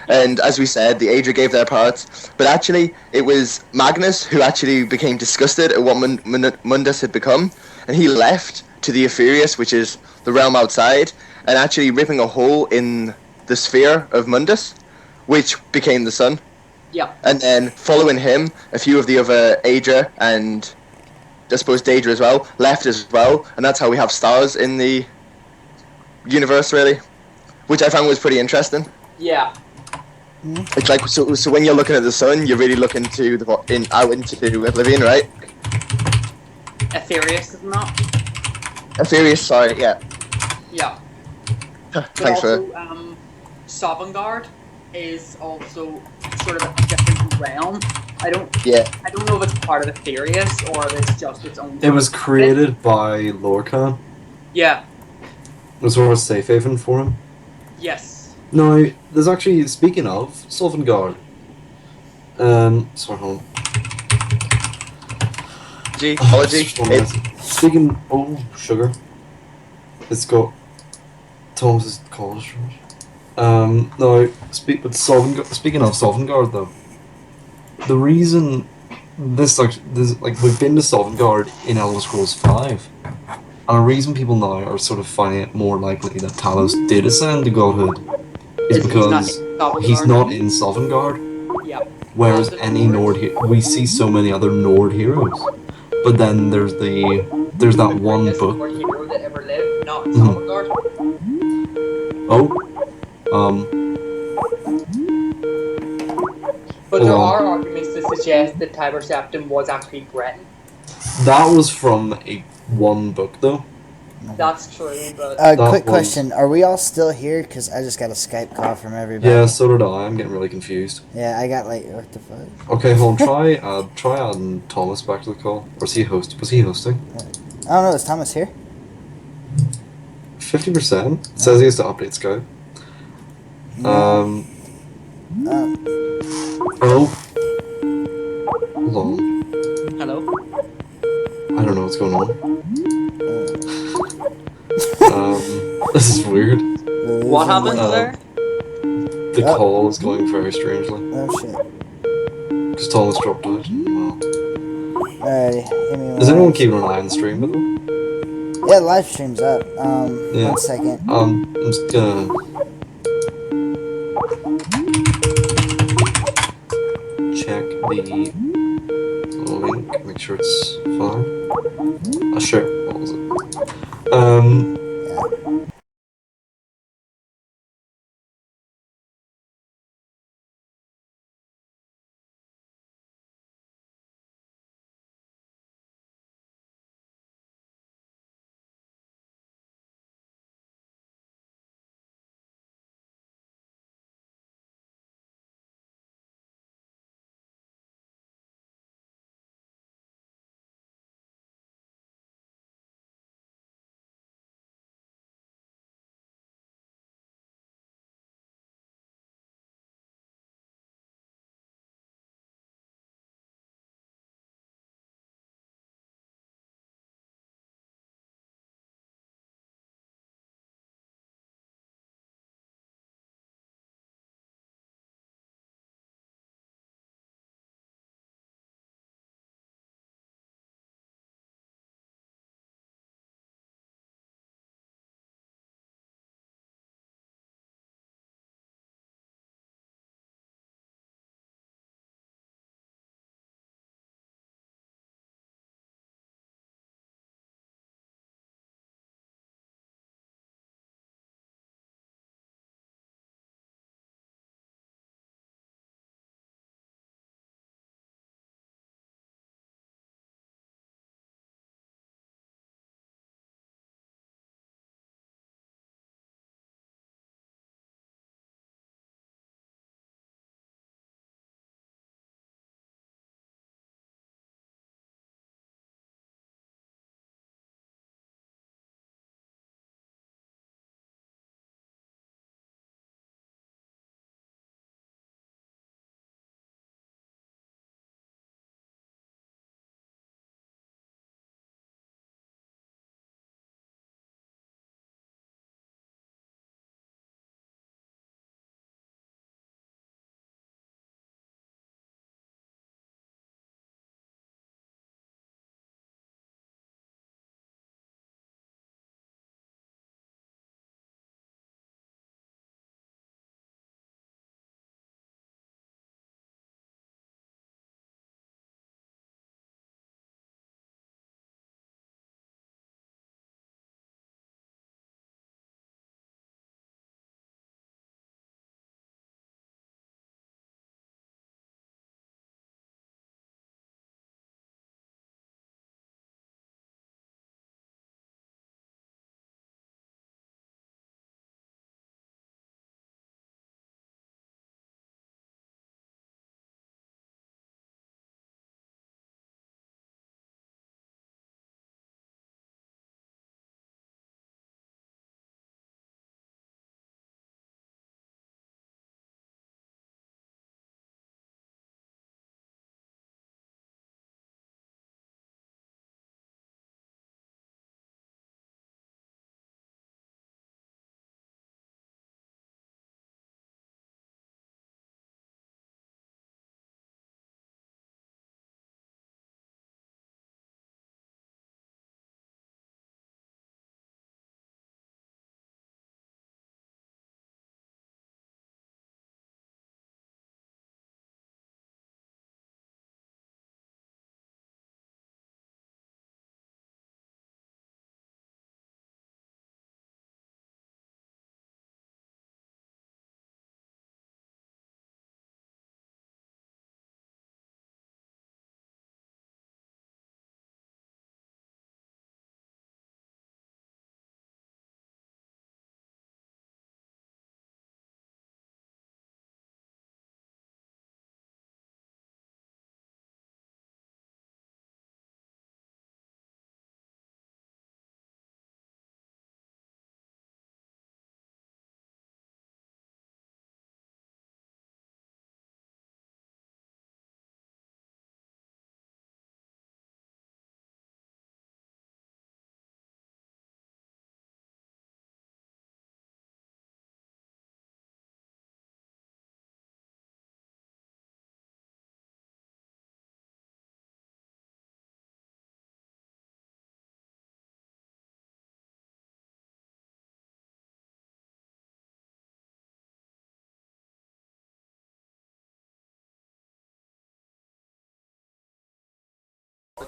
Yeah. And as we said, the Aedra gave their parts. But actually, it was Magnus who actually became disgusted at what Mundus had become. And he left to the Ephirius, which is the realm outside, and actually ripping a hole in the sphere of Mundus, which became the sun. Yeah. And then following him, a few of the other Aedra and I suppose Daedra as well left as well. And that's how we have stars in the universe, really, which I found was pretty interesting. Yeah. It's like so when you're looking at the sun, you're really looking to out into oblivion, right? Aetherius is not. Aetherius, sorry, yeah. Yeah. But Thanks for also, Sovngarde is also sort of a different realm. yeah. I don't know if it's part of Aetherius or if it's just its own. It was created by Lorcan. Yeah. It was sort of a safe haven for him. Yes. Now, there's actually, speaking of, Sovngarde. Sorry, hold on. Apology. Just one minute. Speaking, sugar. It's got Thomas's college. Now, speaking of Sovngarde, though, the reason this like we've been to Sovngarde in Elder Scrolls 5, and a reason people now are sort of finding it more likely that Talos did ascend to godhood is because he's not in Sovngarde. Yeah. Whereas Well, any Nord, we see so many other Nord heroes, but then there's that one greatest book. Nord hero that ever lived, not Mhm. Sovngarde. Oh, um, But hold there on. are arguments to suggest that Tiber Septim was actually Breton. That was from a one book though. That's true, but Quick was- question: are we all still here? Because I just got a Skype call from everybody. Yeah, so did I. I'm getting really confused. Yeah, I got like what the fuck? Okay, hold on. Try adding Thomas back to the call. Or was he hosting? I don't know. Is Thomas here? 50%. It says he has to update Skype. Oh. Hold on. hello. I don't know what's going on. This is weird. What happened Uh, there? The Oh. call is going very strangely. Oh shit! Because Thomas dropped out. Wow. Alrighty, give me one. Is anyone keeping an eye on the stream, by the way? Yeah, live stream's up. Yeah. 1 second. I'm just gonna check the link, make sure it's fine. Sure. What was it?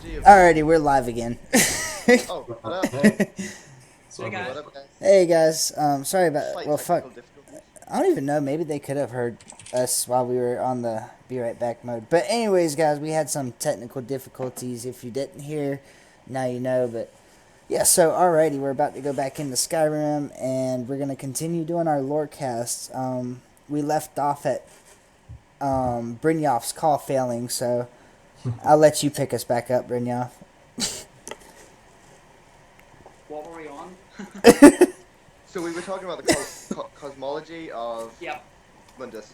cosmology of... Alrighty, we're live again. Oh, what up? Hey. Sorry Hey, about guys. What up, guys? Hey guys, sorry about. Slight Well, fuck. technical difficulties. I don't even know. Maybe they could have heard us while we were on the be right back mode. But anyways, guys, we had some technical difficulties. If you didn't hear, now you know. But yeah, so alrighty, we're about to go back into Skyrim, and we're gonna continue doing our lore casts. We left off at Brynjolf's call failing, so I'll let you pick us back up, Brynjolf. What were we on? So we were talking about the cosmology of Yep. Mundus.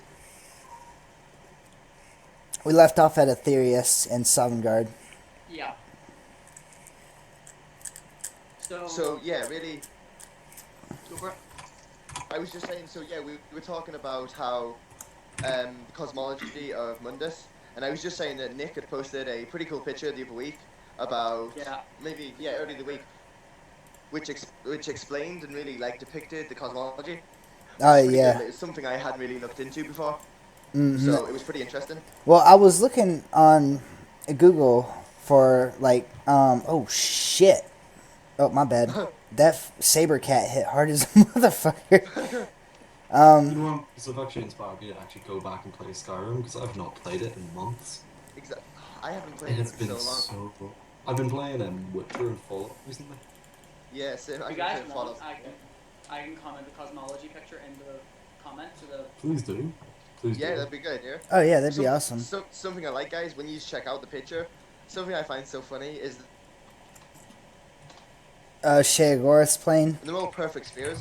We left off at Aetherius and Sovngarde. Yeah. So yeah, really, Go for it. I was just saying. So yeah, we were talking about how the cosmology of Mundus, and I was just saying that Nick had posted a pretty cool picture the other week about Yeah. maybe early the week, which explained and really like depicted the cosmology. Oh Pretty yeah. good. It's something I hadn't really looked into before, Mhm. so it was pretty interesting. Well, I was looking on Google for like, oh shit. Oh, my bad. That saber cat hit hard as a motherfucker. You know, so I've actually inspired me to actually go back and play Skyrim because I've not played it in months. Exactly. I haven't played And it it's for been so long. so. I've been playing Witcher and Fallout recently. Yeah, same. If I you can guys play want, Fallout. I can comment the cosmology picture into the comments to the. Please do. Please Yeah, do. that'd be good. Yeah. Oh yeah, that'd be awesome. Something I like, guys, when you check out the picture, something I find so funny is Sheogorath's playing. they're all perfect spheres.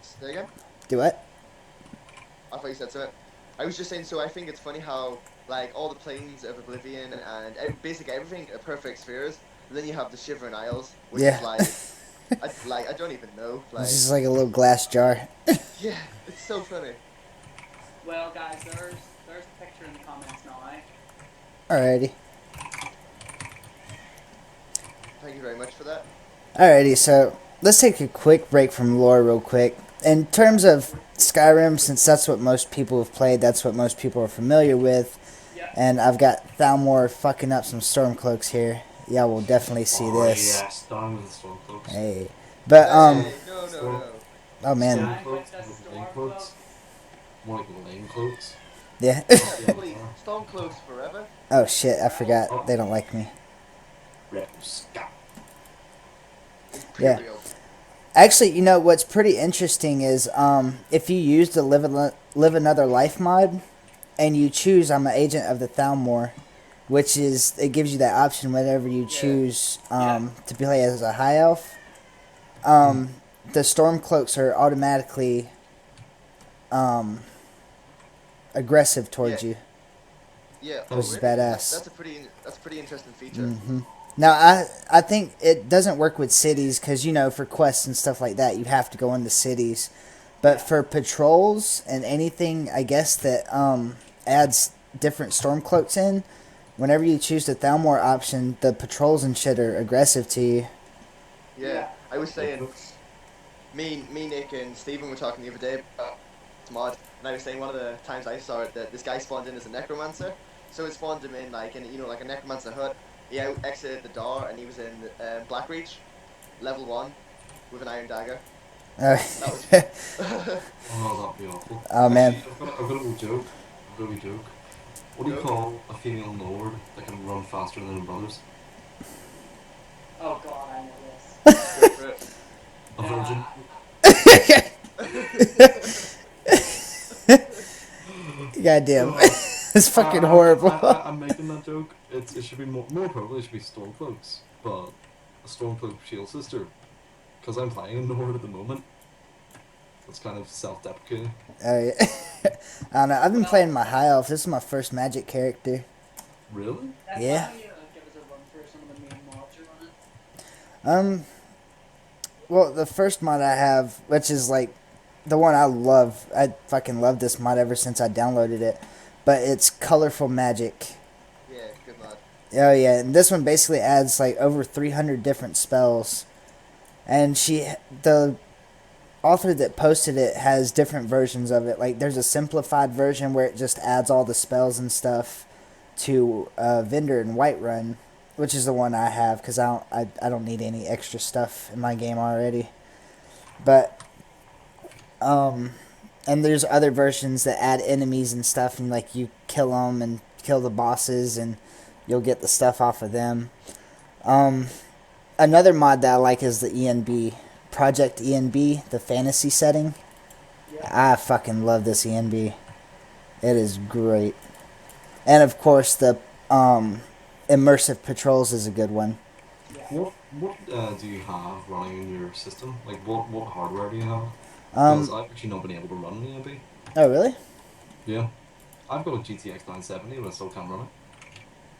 Say again? Do what? I thought you said something. I was just saying, so I think it's funny how, like, all the planes of Oblivion and basically everything are perfect spheres. And then you have the Shivering Isles, which Yeah. is like, I don't even know. Like, It's just like a little glass jar. yeah, it's so funny. Well, guys, there's the picture in the comments now. Alrighty. Thank you very much for that. Alrighty, so let's take a quick break from lore real quick. In terms of Skyrim, since that's what most people have played, that's what most people are familiar with. Yeah. And I've got Thalmor fucking up some Stormcloaks here. Y'all will definitely see this. Yes, down with the Stormcloaks. Hey. But, Hey, no. oh man. Stormcloaks, lane cloaks. More like lane cloaks. Yeah. Please, Stormcloaks forever. Oh shit, I forgot. They don't like me. Scout. Yeah. Imperial. Actually, you know what's pretty interesting is if you use the live another life mod, and you choose I'm an agent of the Thalmor, which is it gives you that option whenever you choose to play as a high elf. The Stormcloaks are automatically aggressive towards you. Yeah. Which is really? badass. That's a pretty interesting feature. Hmm. Now, I think it doesn't work with cities because, you know, for quests and stuff like that, you have to go into cities. But for patrols and anything, I guess, that adds different Stormcloaks in, whenever you choose the Thalmor option, the patrols and shit are aggressive to you. Yeah. I was saying, me, Nick, and Stephen were talking the other day about this mod, and I was saying one of the times I saw it that this guy spawned in as a necromancer. So it spawned him in like a necromancer hut. He exited the door and he was in Blackreach, level 1, with an iron dagger. Uh, That was Oh, that'd be awful. Oh, man. Actually, I've got a little joke. What do you call a female lord that can run faster than her brothers? Oh god, I know this. A virgin. Goddamn. It's fucking horrible. I'm making that joke. It should be more probably it should be Stormcloaks, but a Stormcloak shield sister. Because I'm playing a Nord at the moment. It's kind of self-deprecating. Oh, yeah. I don't know. I've been playing my high elf. This is my first magic character. Really? Yeah. Why don't you give us a run through some of the main mods you're running? Well, the first mod I have, which is like the one I love. I fucking love this mod ever since I downloaded it. But it's Colorful Magic. yeah, good mod. Oh yeah, and this one basically adds like over 300 different spells. And the author that posted it has different versions of it. Like there's a simplified version where it just adds all the spells and stuff. to a vendor in Whiterun, which is the one I have because I don't need any extra stuff in my game already. But and there's other versions that add enemies and stuff, and like you kill them and kill the bosses, and you'll get the stuff off of them. Another mod that I like is the ENB Project ENB, the fantasy setting. I fucking love this ENB. It is great. And of course, the immersive patrols is a good one. What do you have running in your system? Like, what hardware do you have? Because I've actually not been able to run an ENB. Oh, really? Yeah. I've got a GTX 970, but I still can't run it.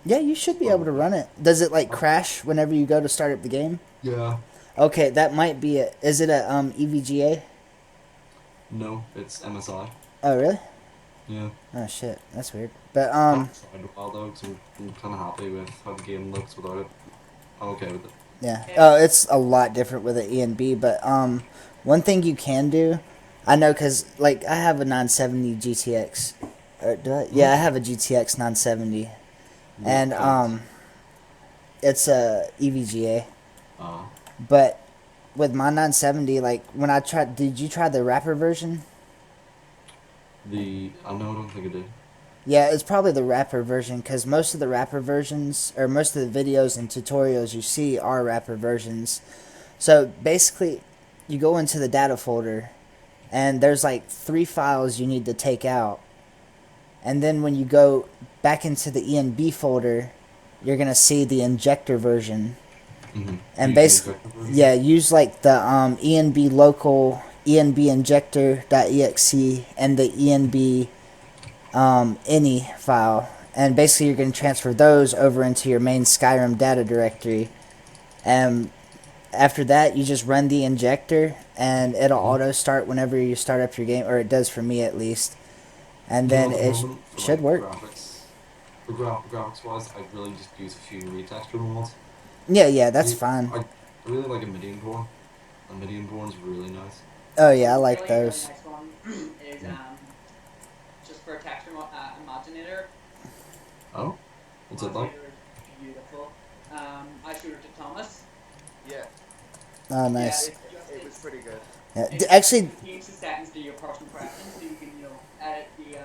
Yeah, you should be able to run it. Does it like crash whenever you go to start up the game? Yeah. Okay, that might be it. Is it a EVGA? No, it's MSI. Oh, really? Yeah. Oh shit, that's weird. But I've tried a while though, so I'm kind of happy with how the game looks without it. I'm okay with it. yeah. Oh, it's a lot different with an ENB. But one thing you can do, I know, cause like I have a 970 GTX. Or do I? Yeah, I have a GTX 970, and it's a EVGA. But with my 970, like when I tried, did you try the wrapper version? I don't think I did. Yeah, it's probably the wrapper version because most of the wrapper versions, or most of the videos and tutorials you see are wrapper versions. So basically, you go into the data folder, and there's like 3 files you need to take out. And then when you go back into the ENB folder, you're going to see the injector version. Mm-hmm. And basically, yeah, use like the ENB local, ENB injector.exe, and the ENB ini file. And basically, you're going to transfer those over into your main Skyrim data directory. And after that, you just run the injector, and it'll auto start whenever you start up your game, or it does for me at least. And then it should work. Graphics wise, I really just use a few retexture mods. Yeah, that's fine. I really like a Midianborn. A Midianborn's really nice. Oh yeah, I like those. Really nice one is just for a texture imaginator. Oh, what's it like? Beautiful. I showed it to Thomas. Yeah. Oh, nice. It was pretty good. Yeah. Actually, change the settings to your personal preference, so you can edit the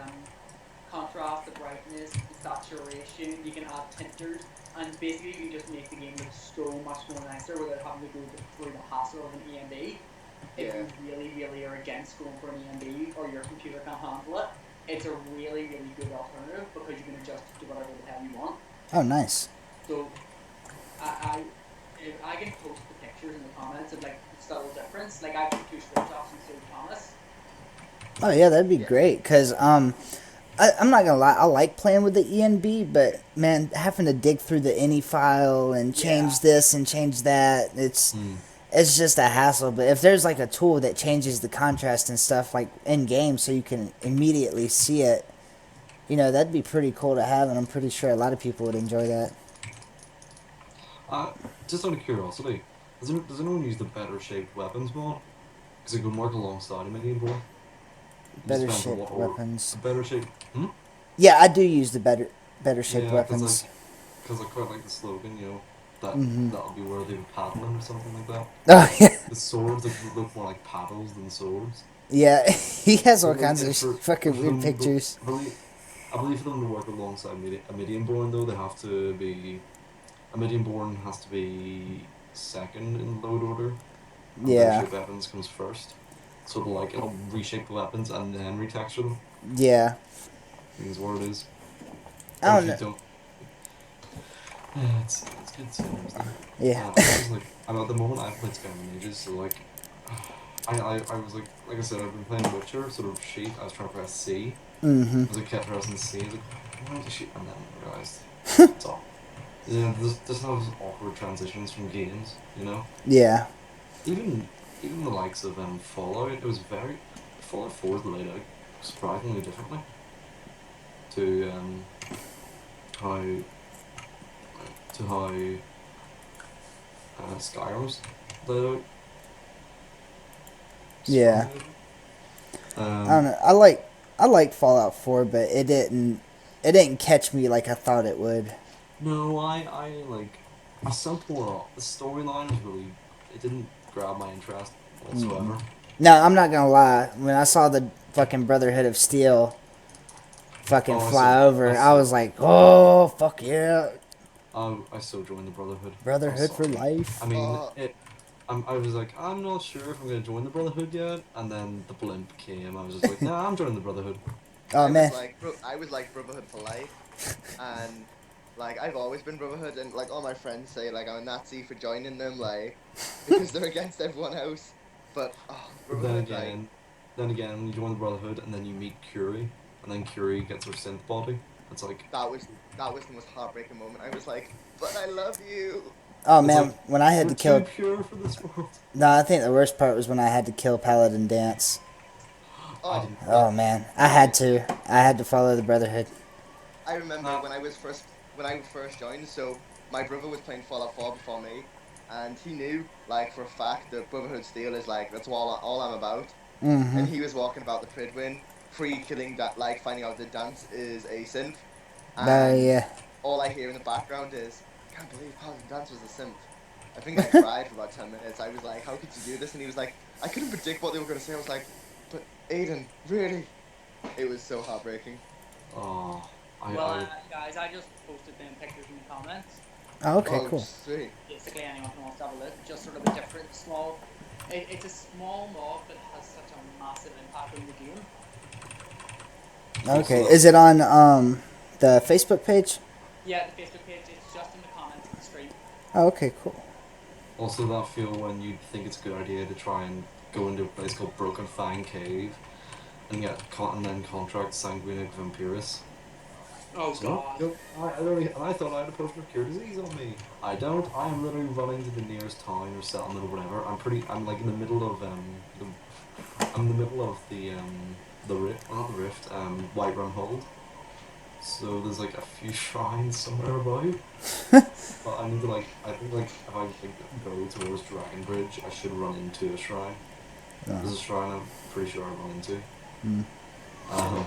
contrast, the brightness, the saturation. You can add tinters, and basically you can just make the game look so much more nicer without having to go through the hassle of an ENB. If you really are against going for an ENB or your computer can't handle it, it's a really good alternative because you can adjust it to whatever the hell you want. Oh, nice. So, if I can post the pictures in the comments of like the subtle difference, like I took 2 screenshots and so Thomas. Oh yeah, that'd be great. Cause I'm not gonna lie, I like playing with the ENB, but man, having to dig through the ini file and change this and change that, it's just a hassle. But if there's like a tool that changes the contrast and stuff like in game, so you can immediately see it, that'd be pretty cool to have, and I'm pretty sure a lot of people would enjoy that. Just out of curiosity, does anyone use the better shaped weapons mod? Because it can work alongside a Midianborn. Better shaped weapons. Better shaped. Yeah, I do use the better shaped weapons. Because I quite like the slogan, that'll be worthy of paddling or something like that. Oh yeah. The swords look more like paddles than swords. Yeah, he has all kinds of fucking weird pictures. I believe for them to work alongside a Midianborn, though, a Midianborn has to be second in load order. Yeah. Shape weapons comes first. So it'll reshape the weapons and then retexture them. Yeah. Is what it is. I don't know. Yeah, it's good to Yeah. At the moment I haven't played Skyrim in ages, so I was like I said, I've been playing Witcher, sort of sheet. I was trying to press C. Mm-hmm. I kept pressing C. I was like, why to shoot? And then I realized it's all. There's those awkward transitions from games, Yeah. Even the likes of Fallout, it was Fallout 4 is laid out surprisingly differently to how Skyrim's laid out. Yeah. I don't know. I like Fallout 4, but it didn't it didn't catch me like I thought it would. No, I like the simple the storyline was really it didn't grab my interest whatsoever. No, I'm not gonna lie. When I saw the fucking Brotherhood of Steel fucking Oh, fly over, I was like, oh fuck yeah, I so joined the Brotherhood. Brotherhood for Sorry. life. I mean, I was like, I'm not sure if I'm gonna join the Brotherhood yet, and then the blimp came. I was just like, nah, I'm joining the Brotherhood. Oh man, I was like Brotherhood for life, and like I've always been Brotherhood, and like all my friends say like I'm a Nazi for joining them, like because they're against everyone else. But But Brotherhood, like then again, you join the Brotherhood, and then you meet Curie, and then Curie gets her synth body. It's like that was the most heartbreaking moment. I was like, but I love you. oh it's man, like when I had we're to kill. too pure for this world. No, I think the worst part was when I had to kill Paladin Dance. I didn't. Oh man, I had to. I had to follow the Brotherhood. I remember when I first joined. So my brother was playing Fallout 4 before me, and he knew like for a fact that Brotherhood Steel is like that's all I'm about. Mm-hmm. And he was walking about the Pridwin, killing that, like finding out that Dance is a synth, and Yeah. all I hear in the background is, "I can't believe Paladin Dance was a synth." I think I cried for about 10 minutes. I was like, "How could you do this?" And he was like, "I couldn't predict what they were going to say." I was like, "But Aiden, really?" It was so heartbreaking. Oh, guys, I just posted them pictures in the comments. Oh, okay, Oh, cool. sweet. Basically, anyone who wants to have a look, just sort of a different small. It's a small mob that has such a massive impact on the game. Okay, is it on the Facebook page? Yeah, the Facebook page is just in the comments of the stream. Oh, okay, cool. also that feel when you think it's a good idea to try and go into a place called Broken Fang Cave and then contract Sanguinic Vampirus. Oh god. I thought I had a potion of cure disease on me. I don't. I am literally running to the nearest town or settlement or whatever. I'm like in the middle of I'm in the middle of the rift, not the rift, Whiterun Hold. So there's like a few shrines somewhere about. But I need to I think if I go towards Dragon Bridge, I should run into a shrine. There's a shrine I'm pretty sure I run into. I'm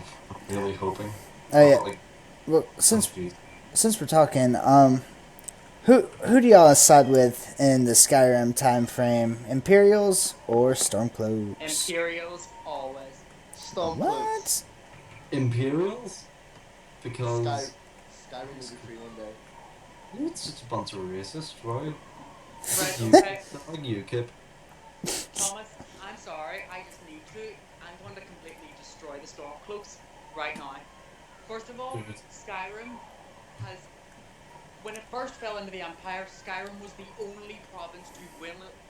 really hoping. Oh yeah. Like, Well, oh, since we're talking, who do y'all side with in the Skyrim time frame? Imperials or Stormcloaks? Imperials always. Stormcloaks. What? Imperials? Because Skyrim will be free one day. it's just a bunch of racists, right? Right, okay. Like you, Kip. Thomas, I'm sorry, I just need to. I'm going to completely destroy the Stormcloaks right now. First of all, Skyrim has, when it first fell into the Empire, Skyrim was the only province to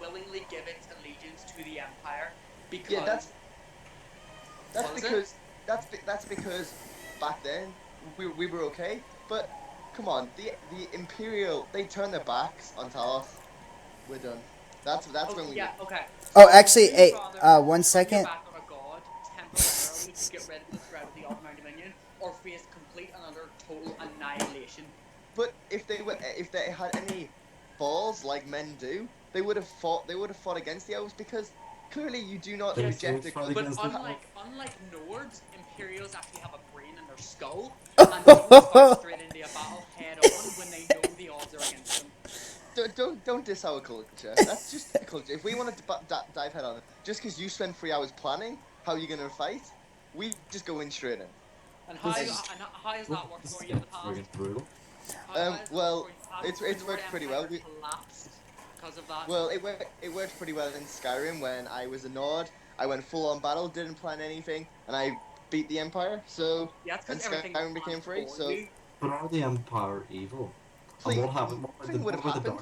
willingly give its allegiance to the Empire because. Yeah, that's because back then we were okay, but come on, the Imperial, they turned their backs on Talos. We're done. That's when we. Yeah. Okay. Oh, actually, Would you hey, rather 1 turn second. your back on a god temporarily to get rid of the threat of the Ottoman Dominion, or face complete and utter total annihilation? But if they had any balls like men do, they would have fought. They would have fought against the elves because clearly you do not Yes, reject yes, a. But against unlike Nords, Imperials actually have a brain in their skull, and they won't fight straight into a battle head on when they know the odds are against them. Don't diss our culture. That's just the culture. If we wanted to dive head on it, just because you spend 3 hours planning how you're gonna fight, we just go in straight in. And how has that worked for you in the past? Brutal. Well, it's worked pretty well. Collapsed because of that. Well, it worked pretty well in Skyrim when I was a Nord. I went full on battle, didn't plan anything, and I beat the Empire. So yeah, and Skyrim became free. So. You. But are the Empire evil? Please, and what happened? would have happened.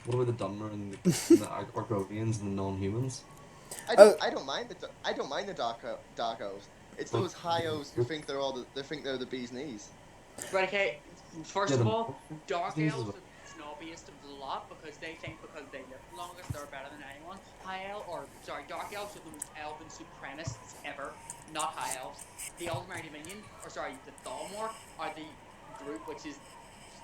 What about the Dunmer and the Argonians and the non-humans? I don't mind the dark elves. It's those high elves who think they're they're the bee's knees. Right. Okay. First of all, dark elves are the snobbiest of the lot because they think because they live the longest they're better than anyone. Dark elves are the most elven supremacists ever, not high elves. The Aldmeri Dominion, the Thalmor, are the group which is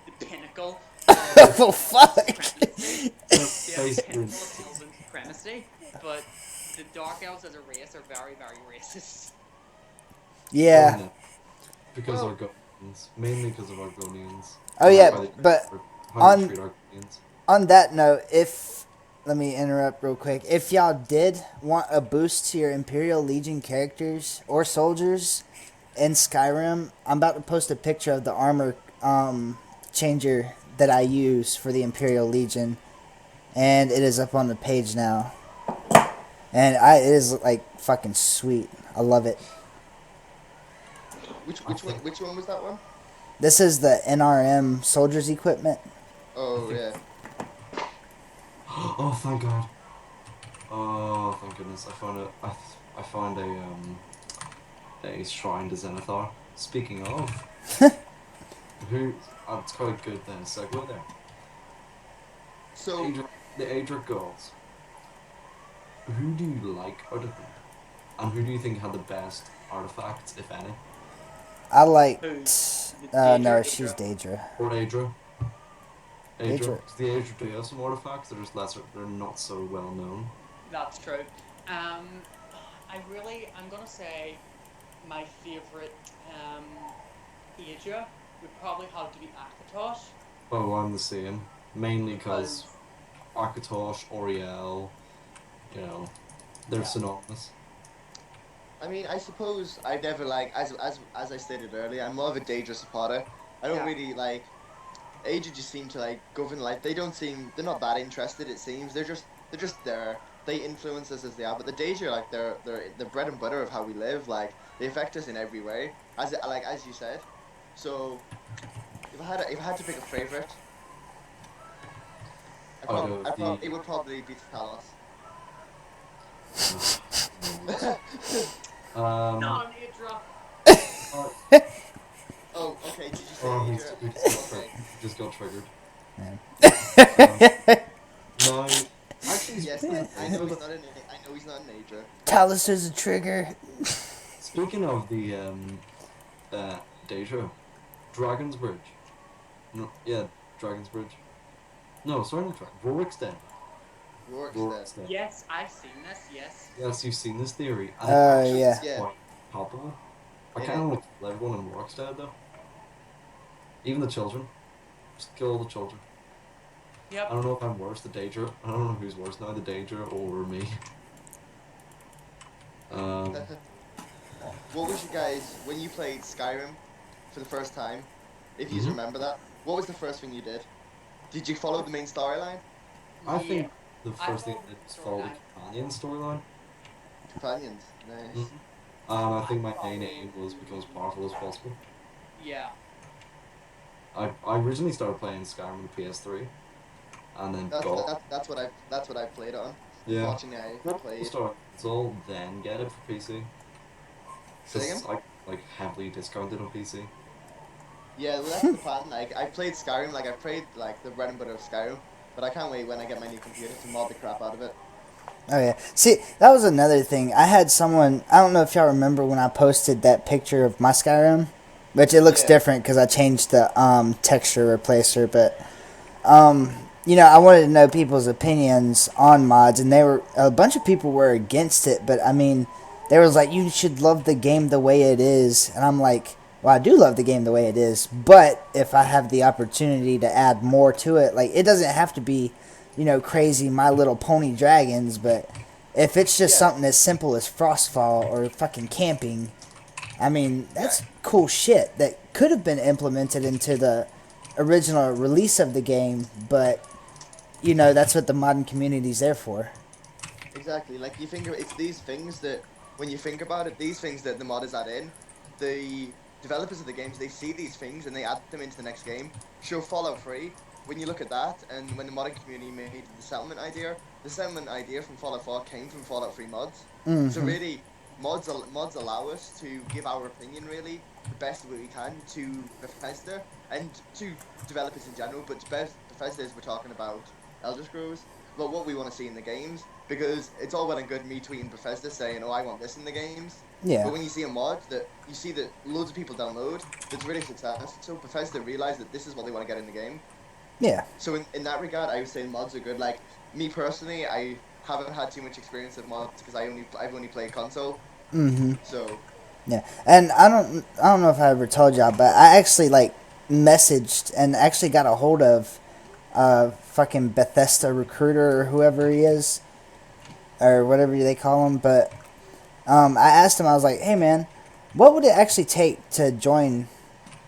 the pinnacle of Oh fuck! supremacy. They are the pinnacle of elven supremacy, but the dark elves as a race are very, very racist. Yeah. Because Well- our guardians, mainly because of our guardians. Oh And yeah, how they- but how we on treat our guardians. on that note, if let me interrupt real quick. If y'all did want a boost to your Imperial Legion characters or soldiers in Skyrim, I'm about to post a picture of the armor changer that I use for the Imperial Legion, and it is up on the page now. And it is like fucking sweet. I love it. Which one was that one? This is the NRM soldiers equipment. Oh think- yeah. Oh, thank God. Oh, thank goodness. I found a shrine to Zenithar. Speaking of, who, it's quite a good segue there. So The Adric gods. Who do you like out of them? And who do you think had the best artifacts, if any? I liked. Daedra, No, Daedra. she's Daedra. Or Adra? Adra. Because the Adra do have some artifacts, they're just lesser, they're not so well known. That's true. I'm gonna say my favorite Asia would probably have to be Akatosh. Oh, I'm the same. Mainly because Akatosh, Oriel, you know, they're Yeah. synonymous. I mean, I suppose I've never like as I stated earlier, I'm more of a Daedra supporter. I don't Yeah. really like. Asia just seem to like govern like they're not that interested. It seems they're just there. They influence us as they are, but the Daedra like they're the bread and butter of how we live. Like they affect us in every way, as you said. So if I had to pick a favorite, it would probably be Talos. Non Aedra. Oh, okay. Did you say Oh, Asia? Okay. he just got triggered. Talos No, actually, Yes, I know he's not an Aedra. is a trigger. speaking of the Daedra, Dragon's Bridge. No, yeah, Dragon's Bridge. No, sorry, not Dragon. Rorik's Den. Rorik's Den. Yes, I've seen this. Yes. Yes, you've seen this theory. And Yeah. Yeah. quite palpable. I Yeah. kind of want to kill everyone in Rorik's Den, though. Even the children. Just kill all the children. Yep. I don't know if I'm worse, the Daedra. I don't know who's worse now, the Daedra or me. What was you guys when you played Skyrim for the first time? If you Mhm. remember that, what was the first thing you did? Did you follow the main storyline? I think the I first thing followed is the follow the storyline. companion storyline. Companions. Nice. Mhm. I think my main aim was become as powerful as possible. Yeah. I originally started playing Skyrim on the PS3, and then That's what I played on. Yeah. Unfortunately, I played. Start console, then get it for PC. Say again? It's like heavily discounted on PC. Yeah, well, that's the plan. Like I played Skyrim, like I played like the bread and butter of Skyrim, but I can't wait when I get my new computer to mod the crap out of it. Oh yeah. See, that was another thing. I had someone. I don't know if y'all remember when I posted that picture of my Skyrim, which it looks Yeah. different because I changed the texture replacer. But I wanted to know people's opinions on mods, and a bunch of people were against it. But I mean, they was like, you should love the game the way it is, and I'm like, well, I do love the game the way it is, but if I have the opportunity to add more to it, like it doesn't have to be, crazy My Little Pony dragons, but if it's just Yeah. something as simple as Frostfall or fucking camping, I mean, that's cool shit that could have been implemented into the original release of the game, but that's what the modern community's there for. Exactly. Like you think it's these things that when you think about it, these things that the modders add in, the developers of the games they see these things and they add them into the next game. Show Fallout 3. When you look at that, and when the modding community made the settlement idea from Fallout 4 came from Fallout 3 mods. So really, mods allow us to give our opinion really the best way we can to Bethesda and to developers in general. But to Bethesda, as we're talking about Elder Scrolls, about what we want to see in the games, because it's all well and good me tweeting Bethesda saying, "Oh, I want this in the games." Yeah. But when you see a mod that you see that loads of people download, that's really successful, Bethesda realize that this is what they want to get in the game. Yeah. So in that regard, I would say mods are good. Like me personally, I haven't had too much experience with mods because I've only played console. Mm-hmm. So Yeah, and I don't know if I ever told y'all, but I actually like messaged and actually got a hold of fucking Bethesda recruiter or whoever he is or whatever they call him. But I asked him, I was like, hey man, what would it actually take to join,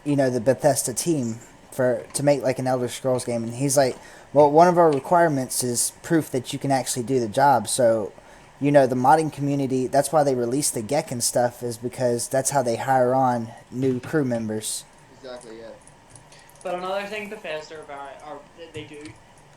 the Bethesda team for to make like an Elder Scrolls game? And he's like, well, one of our requirements is proof that you can actually do the job. So the modding community, that's why they release the Gek and stuff, is because that's how they hire on new crew members. Exactly. Yeah. But another thing Bethesda they do,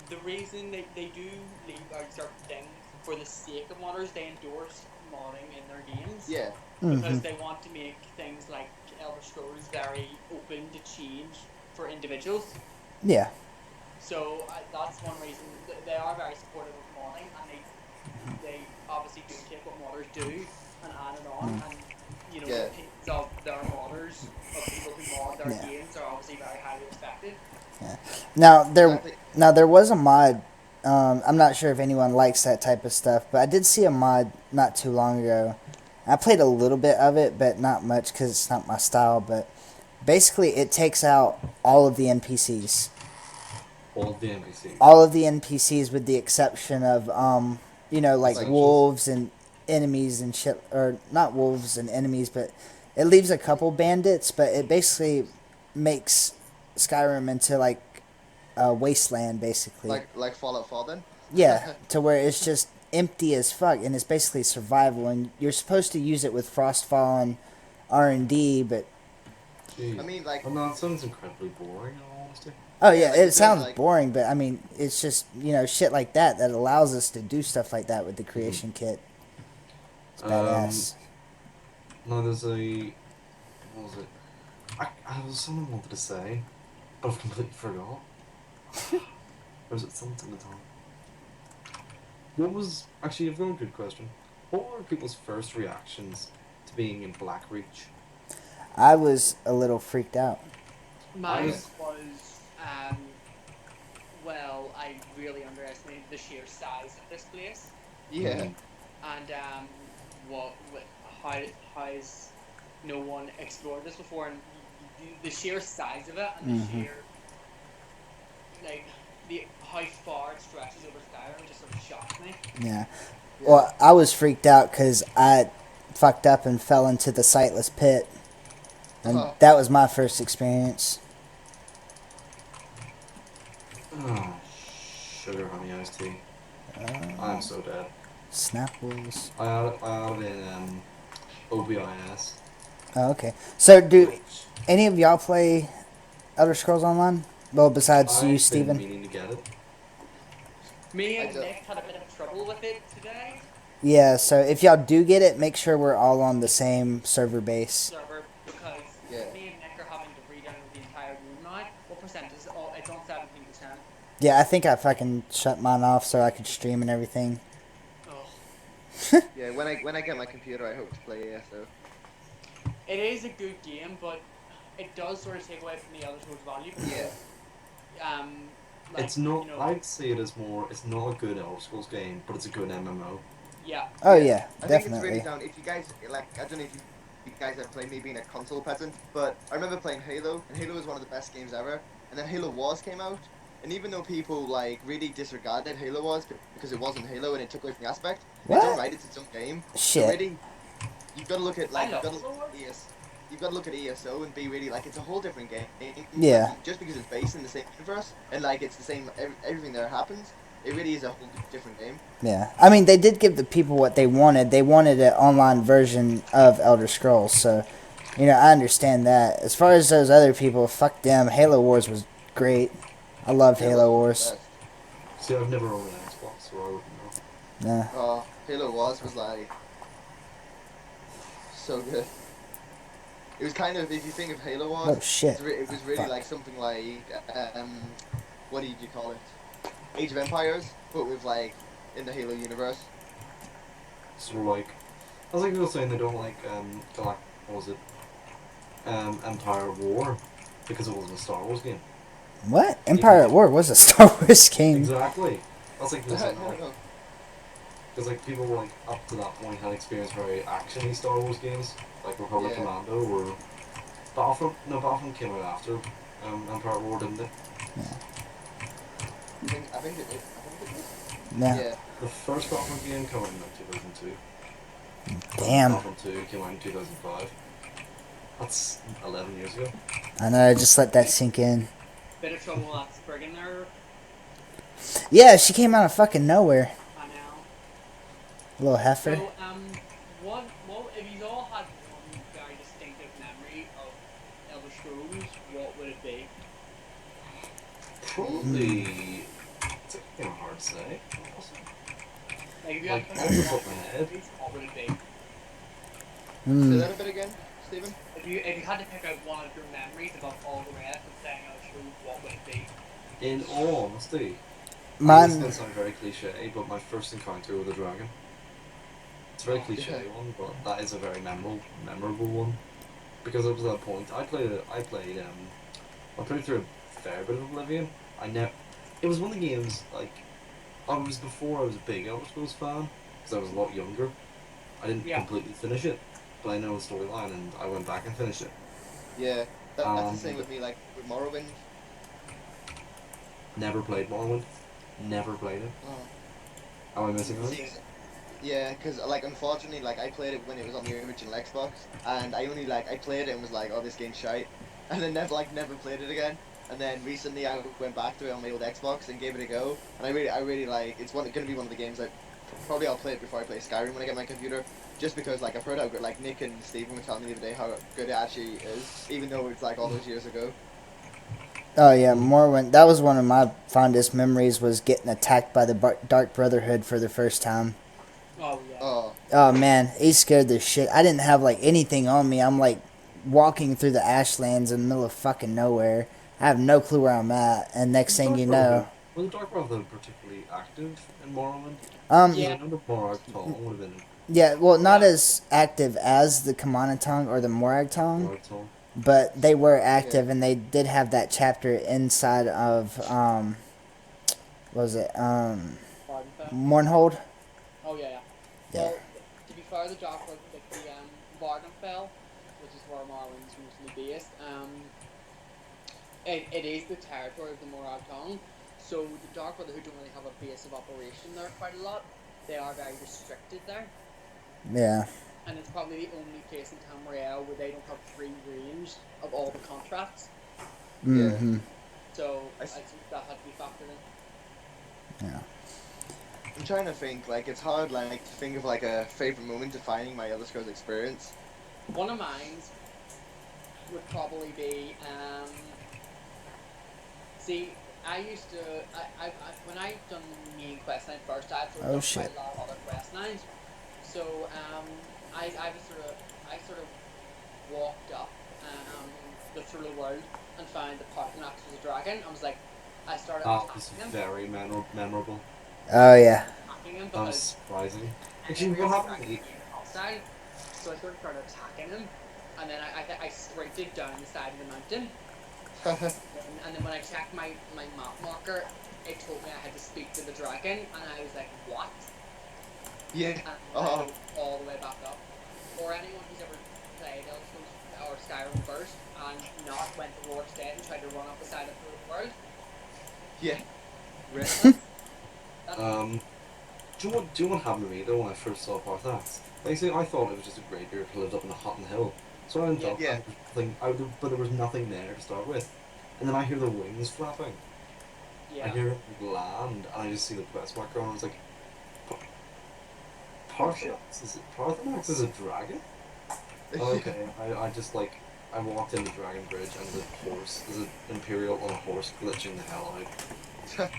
the reason they do leave out certain things for the sake of modders, they endorse modding in their games. Yeah. Because they want to make things like Elder Scrolls very open to change for individuals. Yeah. So that's one reason they are very supportive of modding, and they obviously do take what modders do and add it on, and the Yeah. opinions of their modders, of people who mod their Yeah. games, are obviously very highly respected. Now Exactly. there was a mod. I'm not sure if anyone likes that type of stuff, but I did see a mod not too long ago. I played a little bit of it, but not much because it's not my style. But basically, it takes out all of the NPCs. All the NPCs. All of the NPCs, with the exception of like Like- wolves and enemies and shit, or not wolves and enemies, but it leaves a couple bandits. But it basically makes Skyrim into like a wasteland, basically. Like Fallout 4 then. Yeah, to where it's just empty as fuck, and it's basically survival. And you're supposed to use it with Frostfall and R&D, but Jeez. I mean, like- Well, no, it sounds incredibly boring, in all honesty. oh yeah, like it you said, sounds like- boring, but I mean, it's just shit like that allows us to do stuff like that with the creation kit. It's badass. No, there's a... What was it? I was something I wanted to say, but I've completely forgot. Or was it something at all? What was... Actually, I've got a good question. What were people's first reactions to being in Blackreach? I was a little freaked out. Mine Nice. was, well, I really underestimated the sheer size of this place, Yeah. and how has no one explored this before, and the sheer size of it, and the sheer how far it stretches over Skyrim just sort of shocked me. Yeah. Well, I was freaked out because I fucked up and fell into the sightless pit, and Oh. that was my first experience. Oh, sugar honey iced tea. I'm so dead. Snap wolves. I had it in OBIS. Oh, okay. So, do any of y'all play Elder Scrolls Online? Well, besides you, I've been Steven. meaning to get it. Me I and don't- Nick had a bit of trouble with it today. Yeah, so if y'all do get it, make sure we're all on the same server base. Server, because Yeah. me and Nick are having to re-download the entire room now. What percent is it? Oh, it's on 17%. Yeah, I think I fucking shut mine off so I could stream and everything. Oh. Yeah. When I get my computer, I hope to play ESO. It is a good game, but it does sort of take away from the Elder Scrolls value. Yeah. Like, It's not. you know, I'd say it is more. It's not a good Elder Scrolls game, but it's a good MMO. yeah. Oh yeah, I think definitely. it's really down. If you guys like, I don't know if you guys have played me being a console peasant, but I remember playing Halo, and Halo was one of the best games ever. And then Halo Wars came out, and even though people like really disregarded Halo Wars because it wasn't Halo and it took away from the aspect, What? it's alright. It's its own game. Shit. So really, you've got to look at like I love you've got to Halo look at you've got to look at ESO and be really like it's a whole different game. Yeah. Like, just because it's based in the same universe and like it's the same everything there happens, it really is a whole different game. Yeah, I mean, they did give the people what they wanted. They wanted an online version of Elder Scrolls, so I understand that. As far as those other people, fuck them. Halo Wars was great. I loved Halo Wars. See, I've never owned an Xbox, so I wouldn't know. Yeah. Oh, Halo Wars was like so good. It was kind of, if you think of Halo Wars, Oh shit. it was really Fuck. like something like what did you call it? Age of Empires, but with like in the Halo universe. Sort of like, I was like people saying they don't like what was it, Empire War, because it wasn't a Star Wars game. What? Empire at War was a Star Wars game. Exactly. I was like, No, listen, no. Because like people like up to that point had experienced very actiony Star Wars games, like Republic Yeah. Commando or Battlefront. No, Battlefront came out after Empire at War, didn't it? I think it did. Yeah. Yeah. The first Battlefront game came out in like 2002. Damn. Battlefront 2 came out in 2005. That's 11 years ago. I know. I just let that sink in. Bit of trouble at Spriggan there. Yeah, she came out of fucking nowhere. I know. Little heifer. So, what if you all had one very distinctive memory of Elder Scrolls, what would it be? Probably. It's kind of hard to say. Like, if you Like, had off the top of my head. what would it be? Say Hmm. that a bit again, Stephen. If you had to pick out one of your memories above all the rest of saying Elder Scrolls, what would it be? In all honesty, this is Mine. gonna sound very cliche, but my first encounter with a dragon. It's a very cliche one, but that is a very memorable one. Because up to that point, I played through a fair bit of Oblivion. It was one of the games, like, before I was a big Elder Scrolls fan, because I was a lot younger. I didn't Yeah. completely finish it, but I know the storyline, and I went back and finished it. Yeah. That's the same with me. Like with Morrowind. Never played Morrowind. Never played it. Oh. Am I missing out? See, yeah, because like unfortunately, like I played it when it was on the original Xbox, and I played it and was like, oh, this game's shite, and then never played it again. And then recently I went back to it on my old Xbox and gave it a go, and I really like. It's going to be one of the games that probably I'll play it before I play Skyrim when I get my computer, just because like I've heard how good, like Nick and Stephen were telling me the other day how good it actually is, even though it's like all those years ago. Oh yeah, Morrowind. That was one of my fondest memories. Was getting attacked by the Dark Brotherhood for the first time. Oh, yeah. Oh. Oh man, he scared the shit. I didn't have like anything on me. I'm like walking through the Ashlands in the middle of fucking nowhere. I have no clue where I'm at, and next thing you know, Was the Dark Brotherhood particularly active in Morrowind? Yeah. I remember Morag Tong would have been yeah, well, not as active as the Kamanatong or the Morag Tong, Morag Tong. but they were active, and they did have that chapter inside of what was it Vardenfell. Mournhold? Oh, yeah, yeah. Yeah. Well, to be fair, the Dark Brotherhood, like the Vardenfell, which is where Morrowind's mostly based, it is the territory of the Morag Tong. So the Dark Brotherhood don't really have a base of operation there quite a lot. They are very restricted there. Yeah. And it's probably the only place in Tamriel where they don't have free range of all the contracts. Mm-hmm. So I I s- think that had to be factored in. Yeah. I'm trying to think. Like it's hard, like to think of like a favorite moment defining my Elder Scrolls experience. One of mine would probably be, see, I used to, when I done main quest line first, I sort of Oh, done shit. quite a lot of other quest lines. So, I sort of walked up, the through the world and found the parking lot was a dragon. I was like, I started That was attacking him, very memorable. Oh yeah. attacking him That was because surprising. and Actually, every what dragon happened? became hostile. So I sort of started attacking him, and then I sprinted down the side of the mountain. And then when I checked my map marker, it told me I had to speak to the dragon, and I was like, what? Yeah. And I Oh. went all the way back up. Or anyone who's ever played Elder Scrolls or Skyrim first and not went to Rorik's Dead and tried to run up the side of the world. Yeah. That's, Do you know what happened to me though when I first saw Parthax? Basically, I thought it was just a graveyard that lived up in a hut on the hill. So I went up, Yeah. but there was nothing there to start with. And then I hear the wings flapping. I yeah. hear it land, and I just see the quest marker, and I was like, Parthax is a dragon? Okay, I just like, I walked in the Dragon Bridge, and there's an Imperial on a horse glitching the hell out.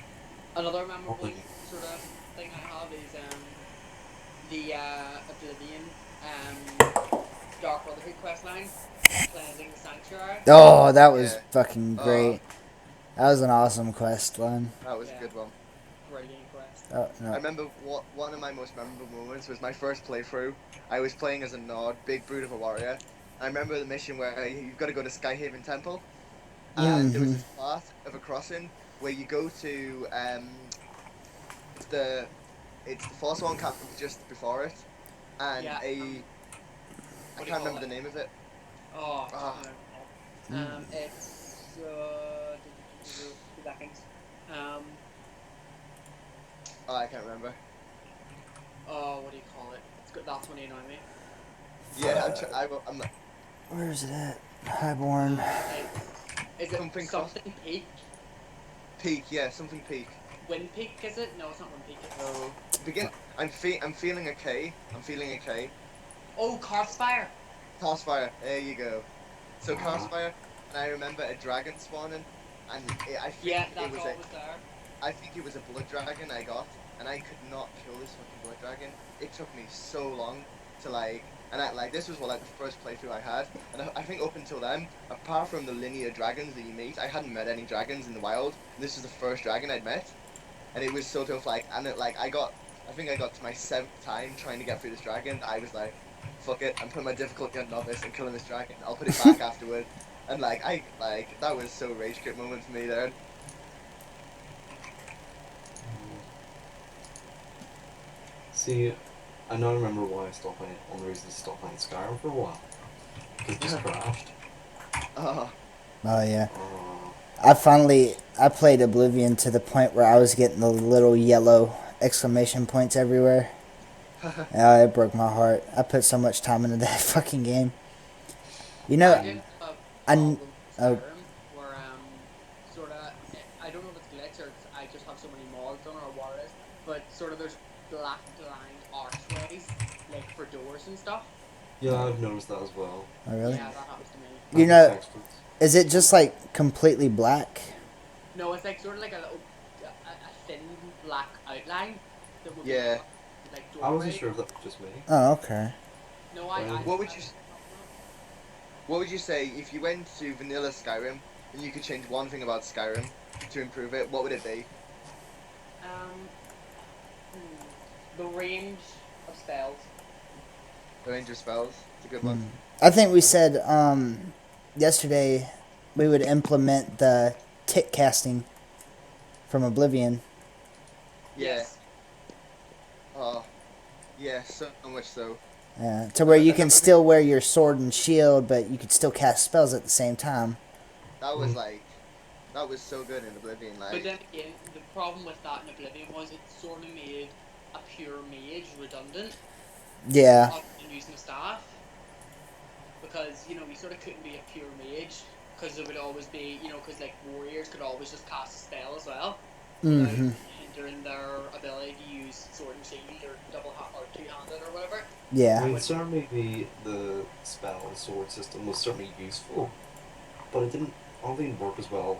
Another memorable Nothing. sort of thing I have is the Oblivion Dark Brotherhood questline, cleansing the sanctuary. Oh, that was Yeah. fucking great. That was an awesome quest line. That was Yeah. a good one. Great game quest. Oh I no. remember one of my most memorable moments was my first playthrough. I was playing as a Nod, big brute of a warrior. I remember the mission where you've got to go to Skyhaven Temple, and there was this path of a crossing where you go to it's the Forsworn camp just before it, and Yeah. I What do you can't call remember it? the name of it. Oh, Ah. it's 2 seconds. Oh, I can't remember. Oh, what do you call it? It's good. That's when you annoy me. Yeah, I'm not. Where is it at? Highborn. Is it Something something peak? Peak, yeah, something peak. Wind peak? Is it? No, it's not wind peak. It's... No, I'm feeling okay. I'm feeling okay. Oh, Carspire. Castfire, there you go. So Castfire, and I remember a dragon spawning, and I think Yeah, it that's was always there. I think it was a blood dragon I got, and I could not kill this fucking blood dragon. It took me so long to this was the first playthrough I had, and I think up until then, apart from the linear dragons that you meet, I hadn't met any dragons in the wild. And this is the first dragon I'd met, and it was so tough. I think I got to my 7th time trying to get through this dragon. I was like, fuck it, I'm putting my difficulty on novice and killing this dragon. I'll put it back afterward. And that was so rage quit moment for me there. See, I now remember why I stopped playing. One of the reasons I stopped playing Skyrim for a while. Because it just crashed. Oh, Oh yeah. Oh. I played Oblivion to the point where I was getting the little yellow exclamation points everywhere. Oh, it broke my heart. I put so much time into that fucking game. You know, I did have a problem with oh. Skyrim where sort of I don't know if it's glitch or I just have so many mods on or what it is, but sort of there's black blind archways like for doors and stuff. Yeah, I've noticed that as well. Oh really? Yeah, that happens to me. You know, Textures. is it just like completely black? No, it's like sort of like a little a thin black outline that would Yeah. be like I wasn't doorway. sure if that was just me. Oh okay. No, I What would you say if you went to vanilla Skyrim and you could change one thing about Skyrim to improve it? What would it be? The range of spells. The range of spells. It's a good one. I think we said yesterday we would implement the tick casting from Oblivion. Yeah. Yes. Oh, yeah, so much so. Yeah, to where you can still wear your sword and shield, but you could still cast spells at the same time. That was that was so good in Oblivion. But then again, the problem with that in Oblivion was it sort of made a pure mage redundant Yeah. other than using a staff. Because, you sort of couldn't be a pure mage, because there would always be, because like warriors could always just cast a spell as well. Mm-hmm. Hindering their ability to use sword and shield or or two-handed or whatever. Yeah. I mean, certainly the spell and sword system was certainly useful, but it didn't. I don't think it worked as well.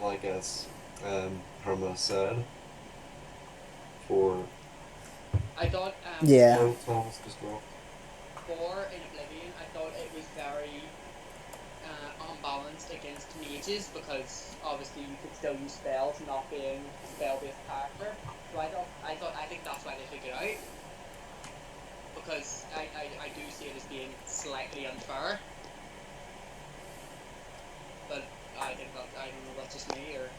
Like as Herma said. For I thought Yeah. Thomas just dropped. for in Oblivion, I thought it was very unbalanced against mages because obviously you could still use spells not being a spell-based character. So I think that's why they took it out. Because I do see it as being slightly unfair. But I don't know, that's just me or...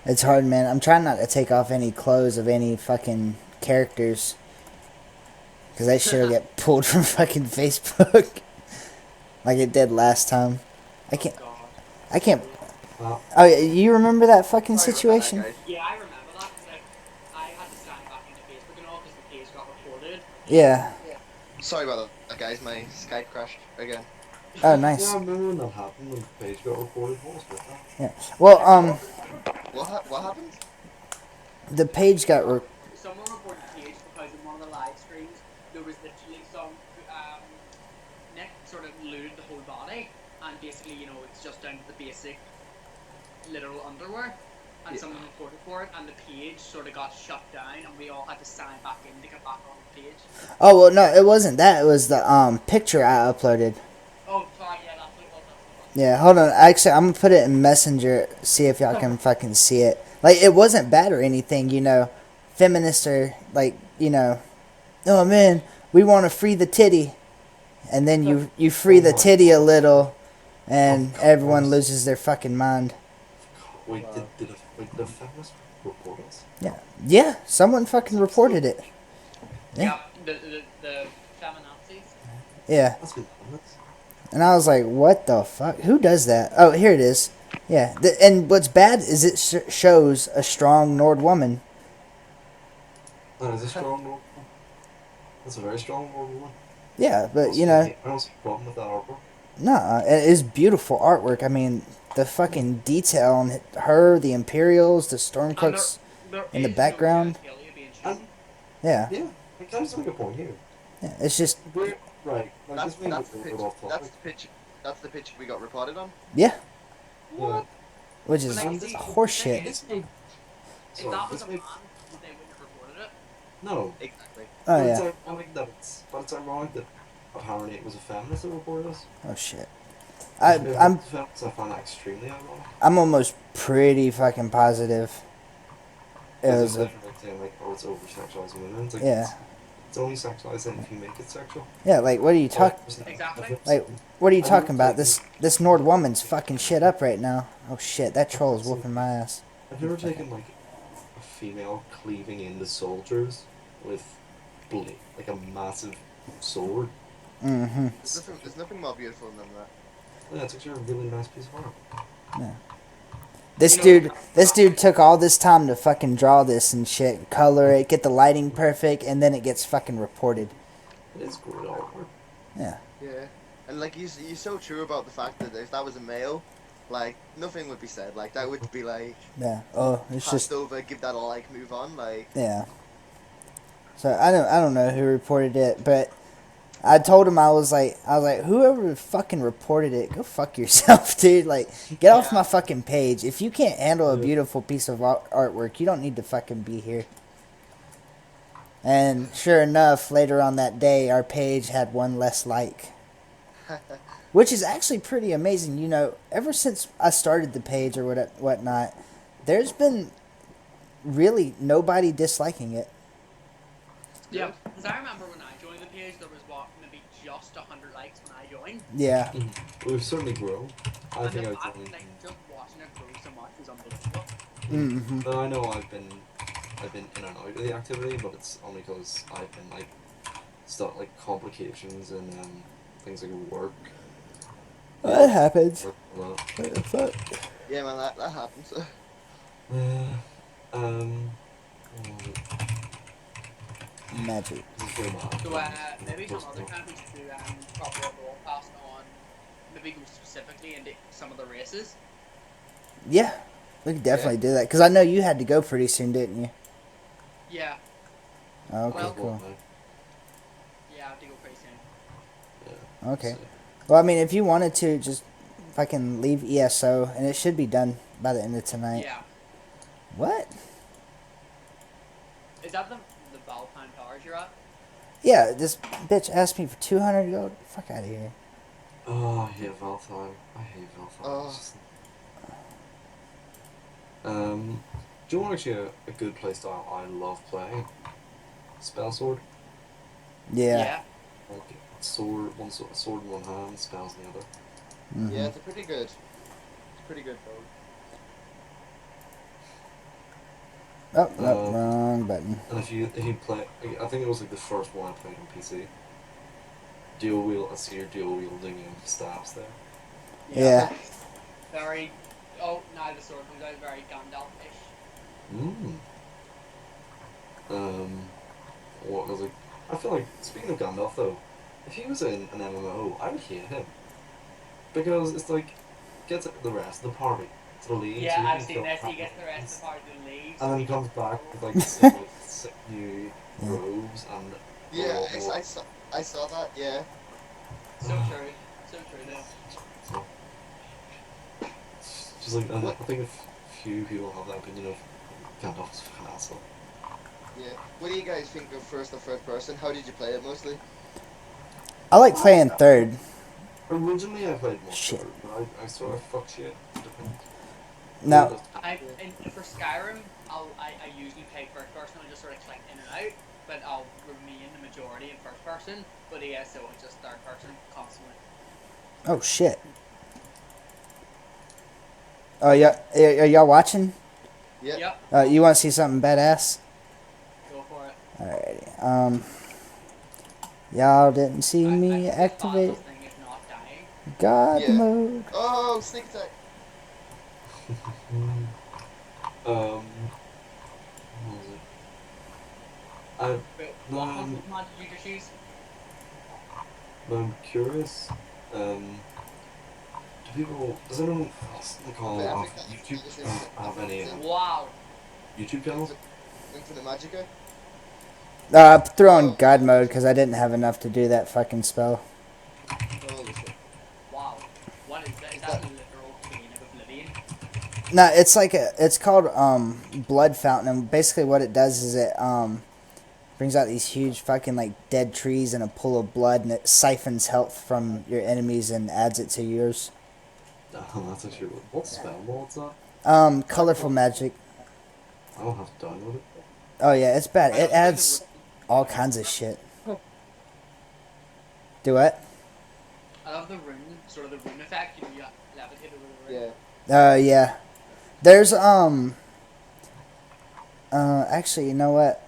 It's hard, man. I'm trying not to take off any clothes of any fucking characters. Because that shit will get pulled from fucking Facebook. Like it did last time. I can't... God. I can't... Well, Oh, you remember that fucking Sorry about that, situation? guys. Yeah, I remember that. Like, I had to sign back into Facebook and all because the page got reported. Yeah. Sorry about that, guys. My Skype crashed again. Oh, nice. yeah, I remember when that happened when the page got reported. What was with that? Well, What happened? the page got... Someone reported the page because in one of the live streams there was literally some Nick sort of looted the whole body and basically it's just down to the basic literal underwear and Yeah. someone reported for it and the page sort of got shut down and we all had to sign back in to get back on the page. Oh, well, no, it wasn't that. It was the picture I uploaded. Oh, sorry, yeah, that's what it was. Yeah, hold on. Actually, I'm gonna put it in Messenger, see if y'all can fucking see it. Like, it wasn't bad or anything, Feminists are, like, oh, man, we want to free the titty. And then you free the titty a little, and everyone loses their fucking mind. Wait, did a feminist report us. Yeah, someone fucking reported it. Yeah, the feminazis. Yeah. That's good. That's, And I was like, what the fuck? Who does that? Oh, here it is. Yeah. And what's bad is it shows a strong Nord woman. that is a strong role. That's a very strong role. Yeah, but you know, I don't see a problem with that artwork. nah, it is beautiful artwork. I mean, the fucking detail on her, the Imperials, the Stormcloaks. There In the is background. No genitalia being And shown. Yeah. yeah, it kind of make a point here. Yeah, it's just, Right, like That's this may be a that's the little pitch. bit off That's topic. the pitch. That's the pitch we got reported on. yeah, Yeah. which is Like, see, horseshit. This may, If sorry, that was this a may, man, they wouldn't have reported it. no. Exactly. Oh, But it's yeah. ironic that but it's ironic that apparently it was a feminist that reported us. Oh, shit. If it I'm was a feminist, I find that extremely ironic. I'm almost pretty fucking positive it Because was it's a, literally like saying like, oh, it's over sexualizing women. It's like, yeah. it's only sexualizing if you make it sexual. Yeah, like, what are you talking... Exactly. Like, what are you talking about? This Nord woman's fucking shit up right now. Oh, shit, that troll is whooping my ass. Have you ever taken like a female cleaving into soldiers with like a massive sword? Mm-hmm. There's nothing more beautiful than that. Yeah, it's actually a really nice piece of art. This dude took all this time to fucking draw this and shit, color it, get the lighting perfect, and then it gets fucking reported. It is good artwork. Yeah. Yeah, and like you're so true about the fact that if that was a male, like nothing would be said. Like that would be like Yeah. Oh, it's passed just... over, give that a like, move on. Like Yeah. So I don't know who reported it, but I told him I was like whoever fucking reported it, go fuck yourself, dude. Like, get off my fucking page. If you can't handle a beautiful piece of artwork, you don't need to fucking be here. And sure enough, later on that day, our page had one less like, which is actually pretty amazing. You know, ever since I started the page or whatnot, there's been really nobody disliking it. Yeah, because I remember when I joined the page, there was maybe just 100 likes when I joined. Yeah. We've certainly grown. I And think then I've only. like just watching it grow so much was unbelievable. Mm-hmm. No, I know I've been in and out of the activity, but it's only because I've been like stuff like complications and things like work. That happens. Work a lot. What the fuck? yeah, man, that happens. Um. Magic. So maybe some other time we should do proper broadcast on, maybe go specifically into some of the races. Yeah, we could definitely do that. Because I know you had to go pretty soon, didn't you? Yeah, Oh, okay, Well, cool. yeah, I have to go pretty soon. Yeah. Okay. So, Well, I mean, if you wanted to, just fucking leave ESO, and it should be done by the end of tonight. Yeah. What? Is that the Valpine Towers you're at? Yeah, this bitch asked me for 200 gold. Fuck out of here. oh, I hate Valthine. I hate Valthine. Oh. It's just- do you want actually a good playstyle I love playing? Spell sword. Yeah. Like sword in one hand, spells in the other. Mhm. Yeah, it's pretty good. It's pretty good, bro. Oh, no, wrong button. And if you play, I think it was like the first one I played on PC. Dual wield, I see your dual wielding staffs there. Yeah. Very. Oh, now the sword comes out very Gandalf-ish. What was like? I feel like speaking of Gandalf though, if he was in an MMO, I would hate him because it's like gets the rest of the party to leave. Yeah, so you I've can seen kill this. He half gets of the rest of the party to leave. and then he comes back with like sick new robes and Yeah, more- I saw that. Yeah. So true. So true though. Just like I think a few people have that opinion of Gandalf's a fucking asshole. Yeah. What do you guys think of first or third person? How did you play it mostly? I like playing third. Originally I played more Shit. third, but I sort of fuck shit. No. And for Skyrim, I usually play first person. I just sort of click in and out, but I'll remain the majority in first person. But ESO is just third person constantly. Oh, shit. Oh, yeah. Are y'all watching? Yeah. Yep. You want to see something badass? Go for it. Alrighty. Y'all didn't see I me think the activate fastest thing is not dying. God Yeah. mode. Oh, sneak attack. What was it? I, Wait, No, what Pokemon did you just use? I'm curious. Does anyone else call Wait, off Africa. YouTube This is have any Wow. YouTube channels? Infinite Magica. I threw on Oh. God mode because I didn't have enough to do that fucking spell. Holy shit. Wow. What is that? Is that literal Queen of Oblivion? No, it's called Blood Fountain, and basically what it does is it brings out these huge fucking like dead trees and a pool of blood, and it siphons health from your enemies and adds it to yours. Oh, that's actually what spell mode's that? Colorful magic. I don't have to download it. Oh yeah, it's bad. I It love the adds way all kinds of shit. Do what? I love the rune, sort of the rune effect. You levitate over the rune. Yeah. Yeah. There's actually, you know what?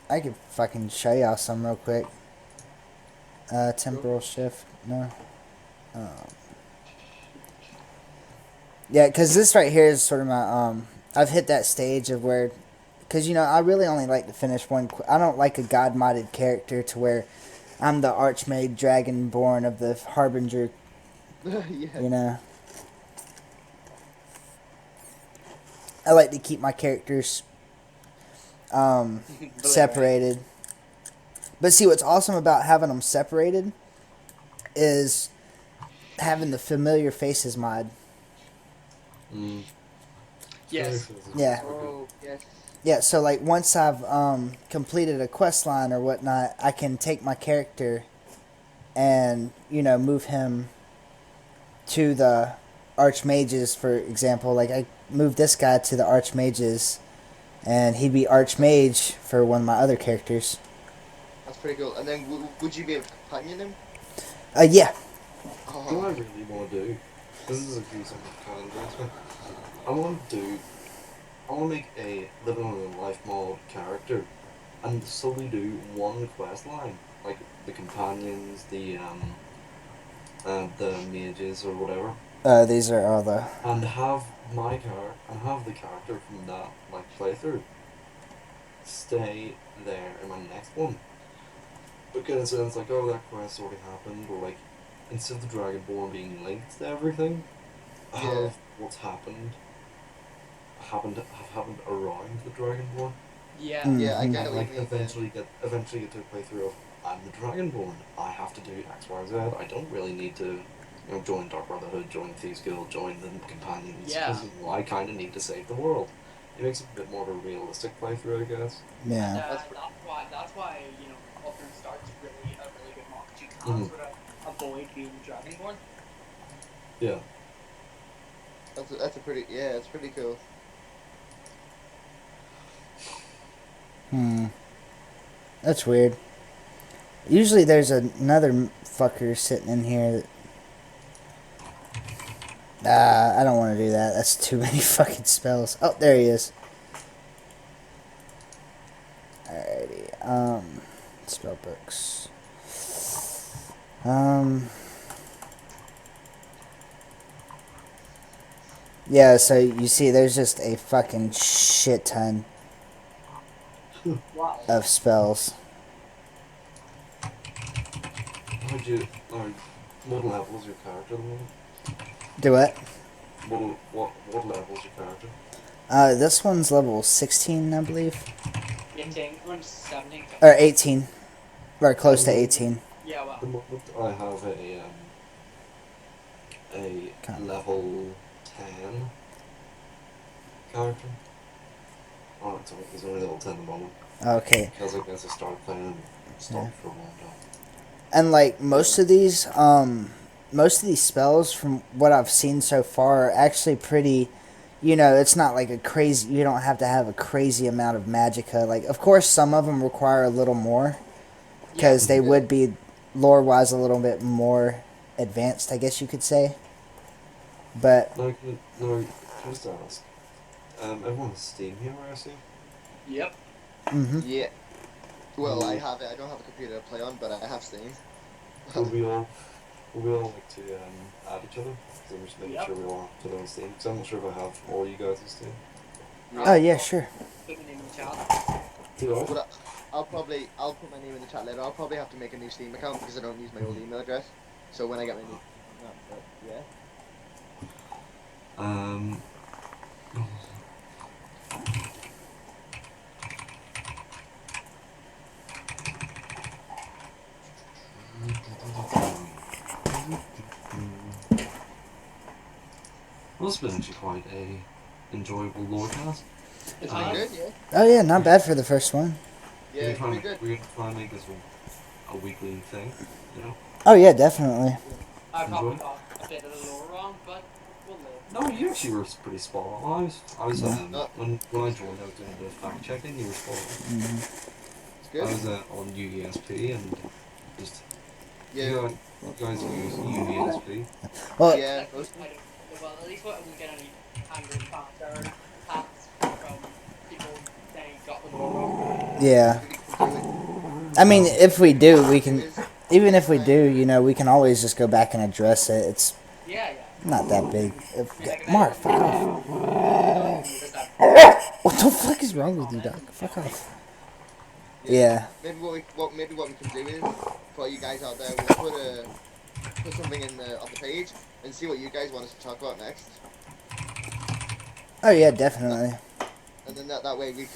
I could fucking show y'all some real quick. Temporal shift. No. Yeah, because this right here is sort of my I've hit that stage of where, because you know I really only like to finish one. I don't like a god modded character to where I'm the archmage dragonborn of the harbinger. Yeah. You know. I like to keep my characters separated. But see, what's awesome about having them separated is having the familiar faces mod. Yes. Yeah. Oh, yes. Yeah, so like once I've completed a quest line or whatnot, I can take my character and, you know, move him to the archmages, for example. Like I moved this guy to the archmages and he'd be archmage for one of my other characters. That's pretty cool. And then would you be able to companion him? Yeah. What Oh. I really want to do, this is a piece of kind of interesting. I want to make a living in life mod character, and solely do one quest line, like the companions, the mages or whatever, These are all the... and have the character from that like playthrough stay there in my next one. Because it's like, oh, that quest already happened, or like, instead of the Dragonborn being linked to everything, have what's happened around the Dragonborn. Yeah. Yeah, I get And what like you mean. eventually get to a playthrough of I'm the Dragonborn. I have to do X, Y, Z. I don't really need to, join Dark Brotherhood, join Thieves Guild, join the Companions. Yeah. Because I kind of need to save the world. It makes it a bit more of a realistic playthrough, I guess. Yeah. That's why Alternate Stark's really a really good mod. You can't sort of avoid being Dragonborn. Yeah. That's pretty cool. That's weird. Usually there's another fucker sitting in here that... I don't want to do that. That's too many fucking spells. Oh, there he is. Alrighty. Spell books. Yeah, so you see there's just a fucking shit ton Wow. of spells. What level is your character at the moment? Do what? What level is your character? This one's level 16, I believe. 18, 17. Or 18. Or close to 18. Yeah, At well. the moment, I have a level 10 character. Oh, it's only level 10 at the moment. Okay. Because I guess I started playing and stopped for a long time. And like most of these spells from what I've seen so far are actually pretty, it's not like you don't have to have a crazy amount of magicka. Like, of course, some of them require a little more because they would be lore-wise a little bit more advanced, I guess you could say. But No, Just ask. Everyone has Steam here, I assume. Yep. Mm-hmm. Yeah. Well, I Ooh. have it. I don't have a computer to play on, but I have Steam. Would we all like to add each other? So I'm just making Yep. sure we all have each other on Steam. Because I'm not sure if I have all you guys' Steam. Oh yeah, sure. Put my name in the chat. Do I? But I'll put my name in the chat later. I'll probably have to make a new Steam account because I don't use my old email address. So when I get my new, but yeah. Um. Well, it's been actually quite a enjoyable lorecast. It's Pretty fine. good, yeah. Oh yeah, not bad for the first one. Yeah, We're pretty good. gonna try and make this a weekly thing, you know? Oh yeah, definitely. I probably Enjoy. got a bit of the lore wrong, but we'll live. No, you actually were pretty spot on. I was No. when I joined, I was doing a bit of fact checking. You were spot on. Mm-hmm. It's I good. was on UESP and just Yeah. you guys use UESP. Well, Yeah. Like, I don't, well, at least I won't get any angry fans or hats from people saying got the lore wrong. yeah. Is I mean, if we do, we can. Even if we do, you know, we can always just go back and address it. It's Yeah. not that big. Like, if Mark, fuck anyone- off. Notice that. What the fuck is wrong with you, Doc? Fuck off. Yeah. Maybe what we can do is for you guys out there, we'll put something in on the page and see what you guys want us to talk about next. Oh yeah, definitely. And then that way it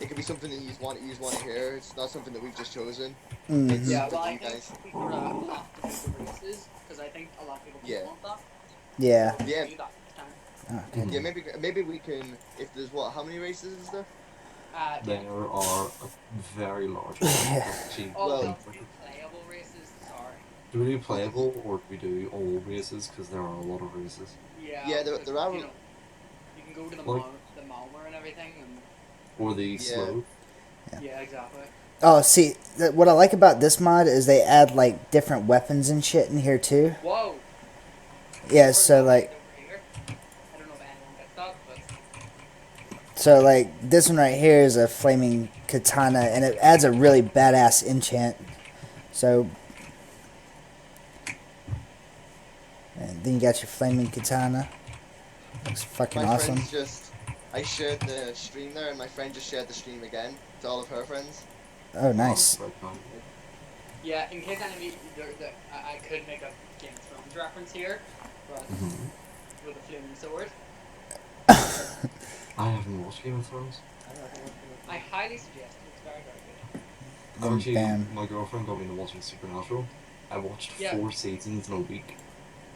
can be something that you want to hear. It's not something that we've just chosen. Mm-hmm. It's Yeah, something well, I you think guys. we sort of have to do the races because I think a lot of people Yeah. want that. Yeah. So Yeah. do that next time. Oh, good. Yeah, maybe we can. If there's how many races is there? There are a very large. Actually, Oh, Well- well, playable races. Sorry. do we do playable or do we do all races? Because there are a lot of races. Yeah. Yeah, there because, are- You know, you can go to the Like- Malware and everything, and Or the Yeah. slow. yeah, exactly. Oh, see, what I like about this mod is they add like different weapons and shit in here too. Whoa. Yeah, so like, Over here. I don't know if anyone gets that, but so like this one right here is a flaming katana, and it adds a really badass enchant. So, and then you got your flaming katana. Looks fucking My awesome. friends I shared the stream there, and my friend just shared the stream again to all of her friends. Oh, nice. yeah. In case any of you, I could make a Game of Thrones reference here, but Mhm. with a flaming sword. I haven't watched Game of Thrones. I highly suggest it. It's very, very good. Then Actually, bam. my girlfriend got me into watching Supernatural. I watched Yeah. 4 seasons in a week.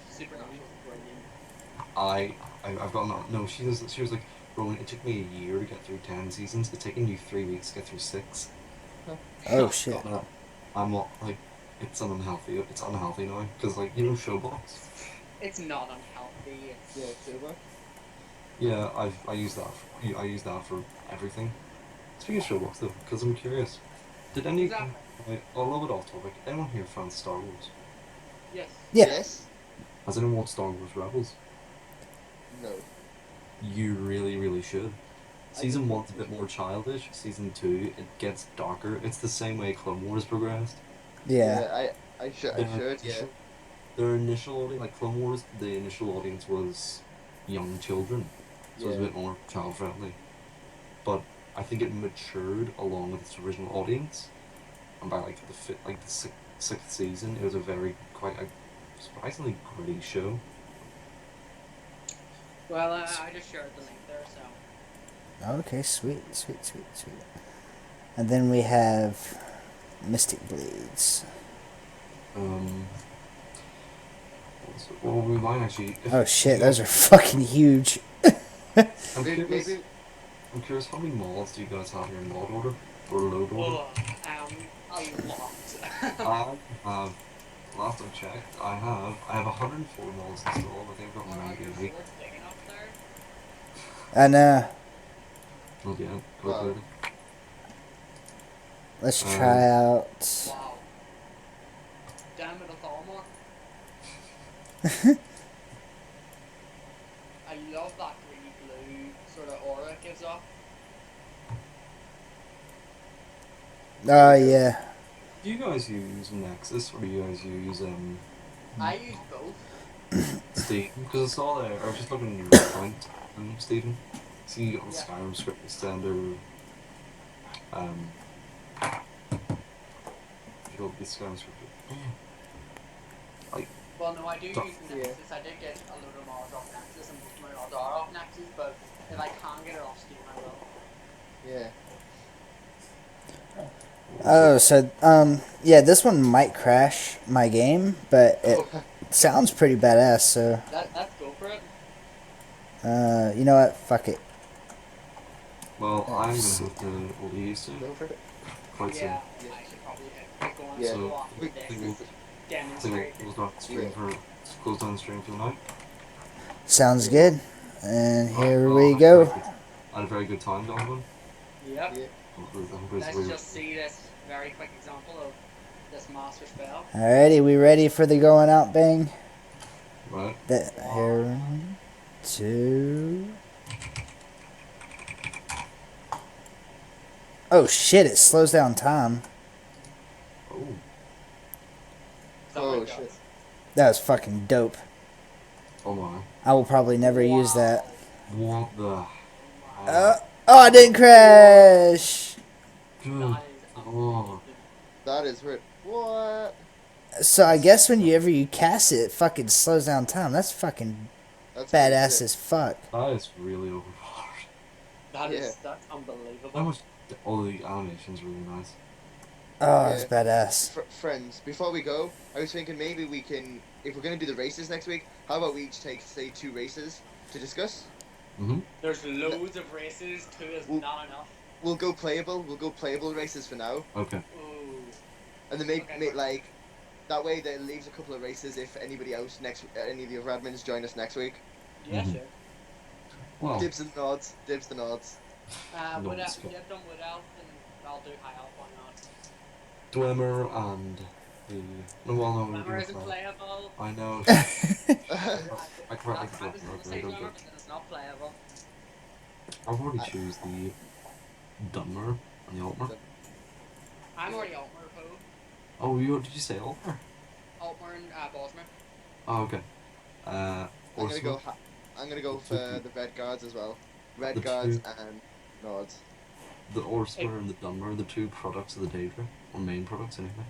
Supernatural is brilliant. I've got no. She was like, Rowan, it took me a year to get through 10 seasons. It's taken you 3 weeks to get through 6. Oh shit. No, I'm not like it's unhealthy. It's unhealthy now because like you know Showbox. It's not unhealthy. It's Yeah, Silver. Yeah, I use that. I use that for everything. Speaking of Showbox though, because I'm curious, did any Exactly. a little bit off topic? Anyone here fans Star Wars? yes. Yeah. Yes. Has anyone watched Star Wars Rebels? No. You really should. Season 1's a bit more childish. Season 2 it gets darker. It's the same way Clone Wars progressed. Yeah. I should. Yeah. Their initial audience, like Clone Wars, the initial audience was young children, so it was a Yeah. bit more child friendly. But I think it matured along with its original audience, and by like the sixth season, it was quite a surprisingly gritty show. Well, I just shared the link there, so. Okay, sweet. And then we have Mystic Blades. Well, we might actually. Oh shit, those are fucking huge. I'm Maybe, curious. maybe I'm curious, how many mods do you guys have here in mod order or load order? A lot. I have. Last I checked, I have 104 mods installed. I think I've got 90 a week. Sword's big enough there. And Not yet. Wow. Good. let's try out. Wow. Damn it, a thought more. I love that greeny blue sort of aura it gives off. Oh yeah. Do you guys use Nexus or do you guys use I use both. Steam? Because I saw there, I was just looking at your account, Stephen. See on Yeah. Skyrim Script Extender, if you go to the Skyrim Script. Well, no, I do use Yeah. Nexus. I did get a load of mods off Nexus, and most of my mods are off Nexus, but if I can get it off Steam, I will. Yeah. Oh, so yeah, this one might crash my game, but it sounds pretty badass. So Let's go for it. you know what? Fuck it. Well, I'm gonna have to leave soon, Go for it. quite soon. Yeah, I should probably get going. Yeah. So, So, go off I with think this we'll demonstrate. close down the stream close down the stream for the night. Sounds good. And here Well, we I go. had a very good time, Donovan. Yep. Yeah. Let's just see this very quick example of this master spell. Alrighty, we ready for the going out bang? Right. Here, 2. Oh shit! It slows down time. Oh. Oh shit. That was fucking dope. Oh my. I will probably never use that. What the? Oh, I didn't crash. Good. Oh. That is weird. What? So I guess whenever you cast it, it fucking slows down time. That's fucking That's badass pretty as fuck. That is really overpowered. That's unbelievable. How much? All the animations really nice. Oh, it's Yeah. badass. Friends, before we go, I was thinking maybe we can, if we're going to do the races next week, how about we each take, say, 2 races to discuss? Mhm. There's loads of races. 2 is Well- not enough. We'll go playable races for now, Okay. Ooh. and then Okay. make like, that way that leaves a couple of races if anybody else any of the other admins join us next week. Yeah, Mhm. sure. Well. Dibs and nods, dibs the nods. No, Wood it's elf, good. you've done wood elf, and I'll do high elf. Why not? Dwemer and the. No, well, no, we're Remember, doing isn't that. playable. I know. yeah, I correctly I forgot was about going to that. say I don't Dwemer, think- but then it's not playable. I've already choose the Dunmer and the Altmer. I'm already Altmer Poe. Oh, did you say Altmer? Altmer and Bosmer. Oh, okay. I'm gonna go. Orson. I'm gonna go for the red guards as well. Red The guards two- and nods. The Orstmer and the Dunmer are the 2 products of the Daedra, or main products anyway.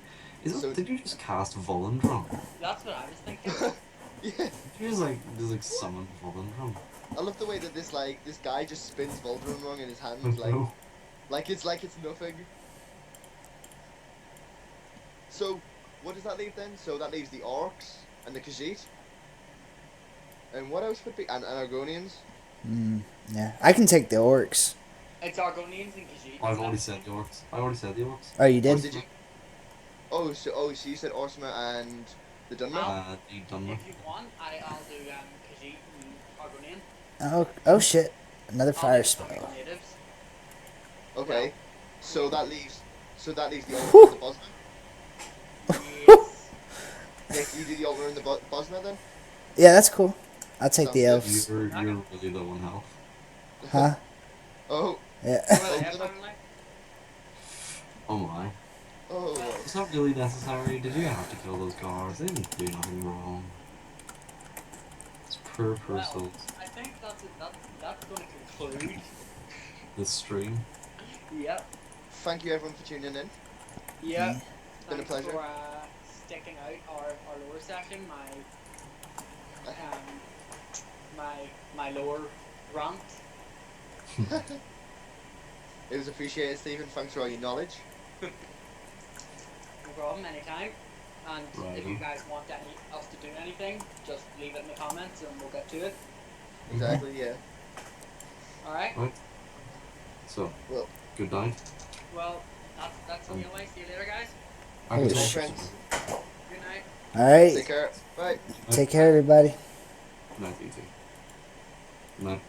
So- Did you just cast Volendrum? That's what I was thinking. Yeah, Did you just summon Volendrum? I love the way that this guy just spins Voldrum wrong in his hand, No. like it's nothing. So, what does that leave then? So that leaves the orcs and the Khajiit. And what else would be? And Argonians. Yeah, I can take the orcs. It's Argonians and Khajiit. I've already said the Orcs. I already said the Orcs. Oh, you Oh, did? did you? So you said Orsma and the Dunmer? The Dunmer. If you want, I'll do Khajiit and Argonian. Oh shit! Another I'll fire do spell. natives. Okay. So that leaves the Whew. Ulmer and the Bosma. Yes. Yeah, can you do the Ulmer and the Bosma then? Yeah, that's cool. I'll take the Sounds elves. You're really low on health. Huh? Oh, Yeah. What are they apparently? Oh my. oh. It's not really necessary. Did you have to kill those guards? They didn't do nothing wrong. It's per Well, souls. I think that's going to conclude. This stream. Yep. Thank you everyone for tuning in. Yep. Been a Thanks pleasure. for sticking out our lower session. My lower rant. It was appreciated, Stephen. Thanks for all your knowledge. No problem, anytime. And if you Right. guys want us to do anything, just leave it in the comments and we'll get to it. Exactly. Yeah. Alright? So, Well. good night. Well, that's the way. See you later, guys. Holy Good shit. Friends, Good night. All right. take care. Bye. Take care, everybody. night, easy. Night.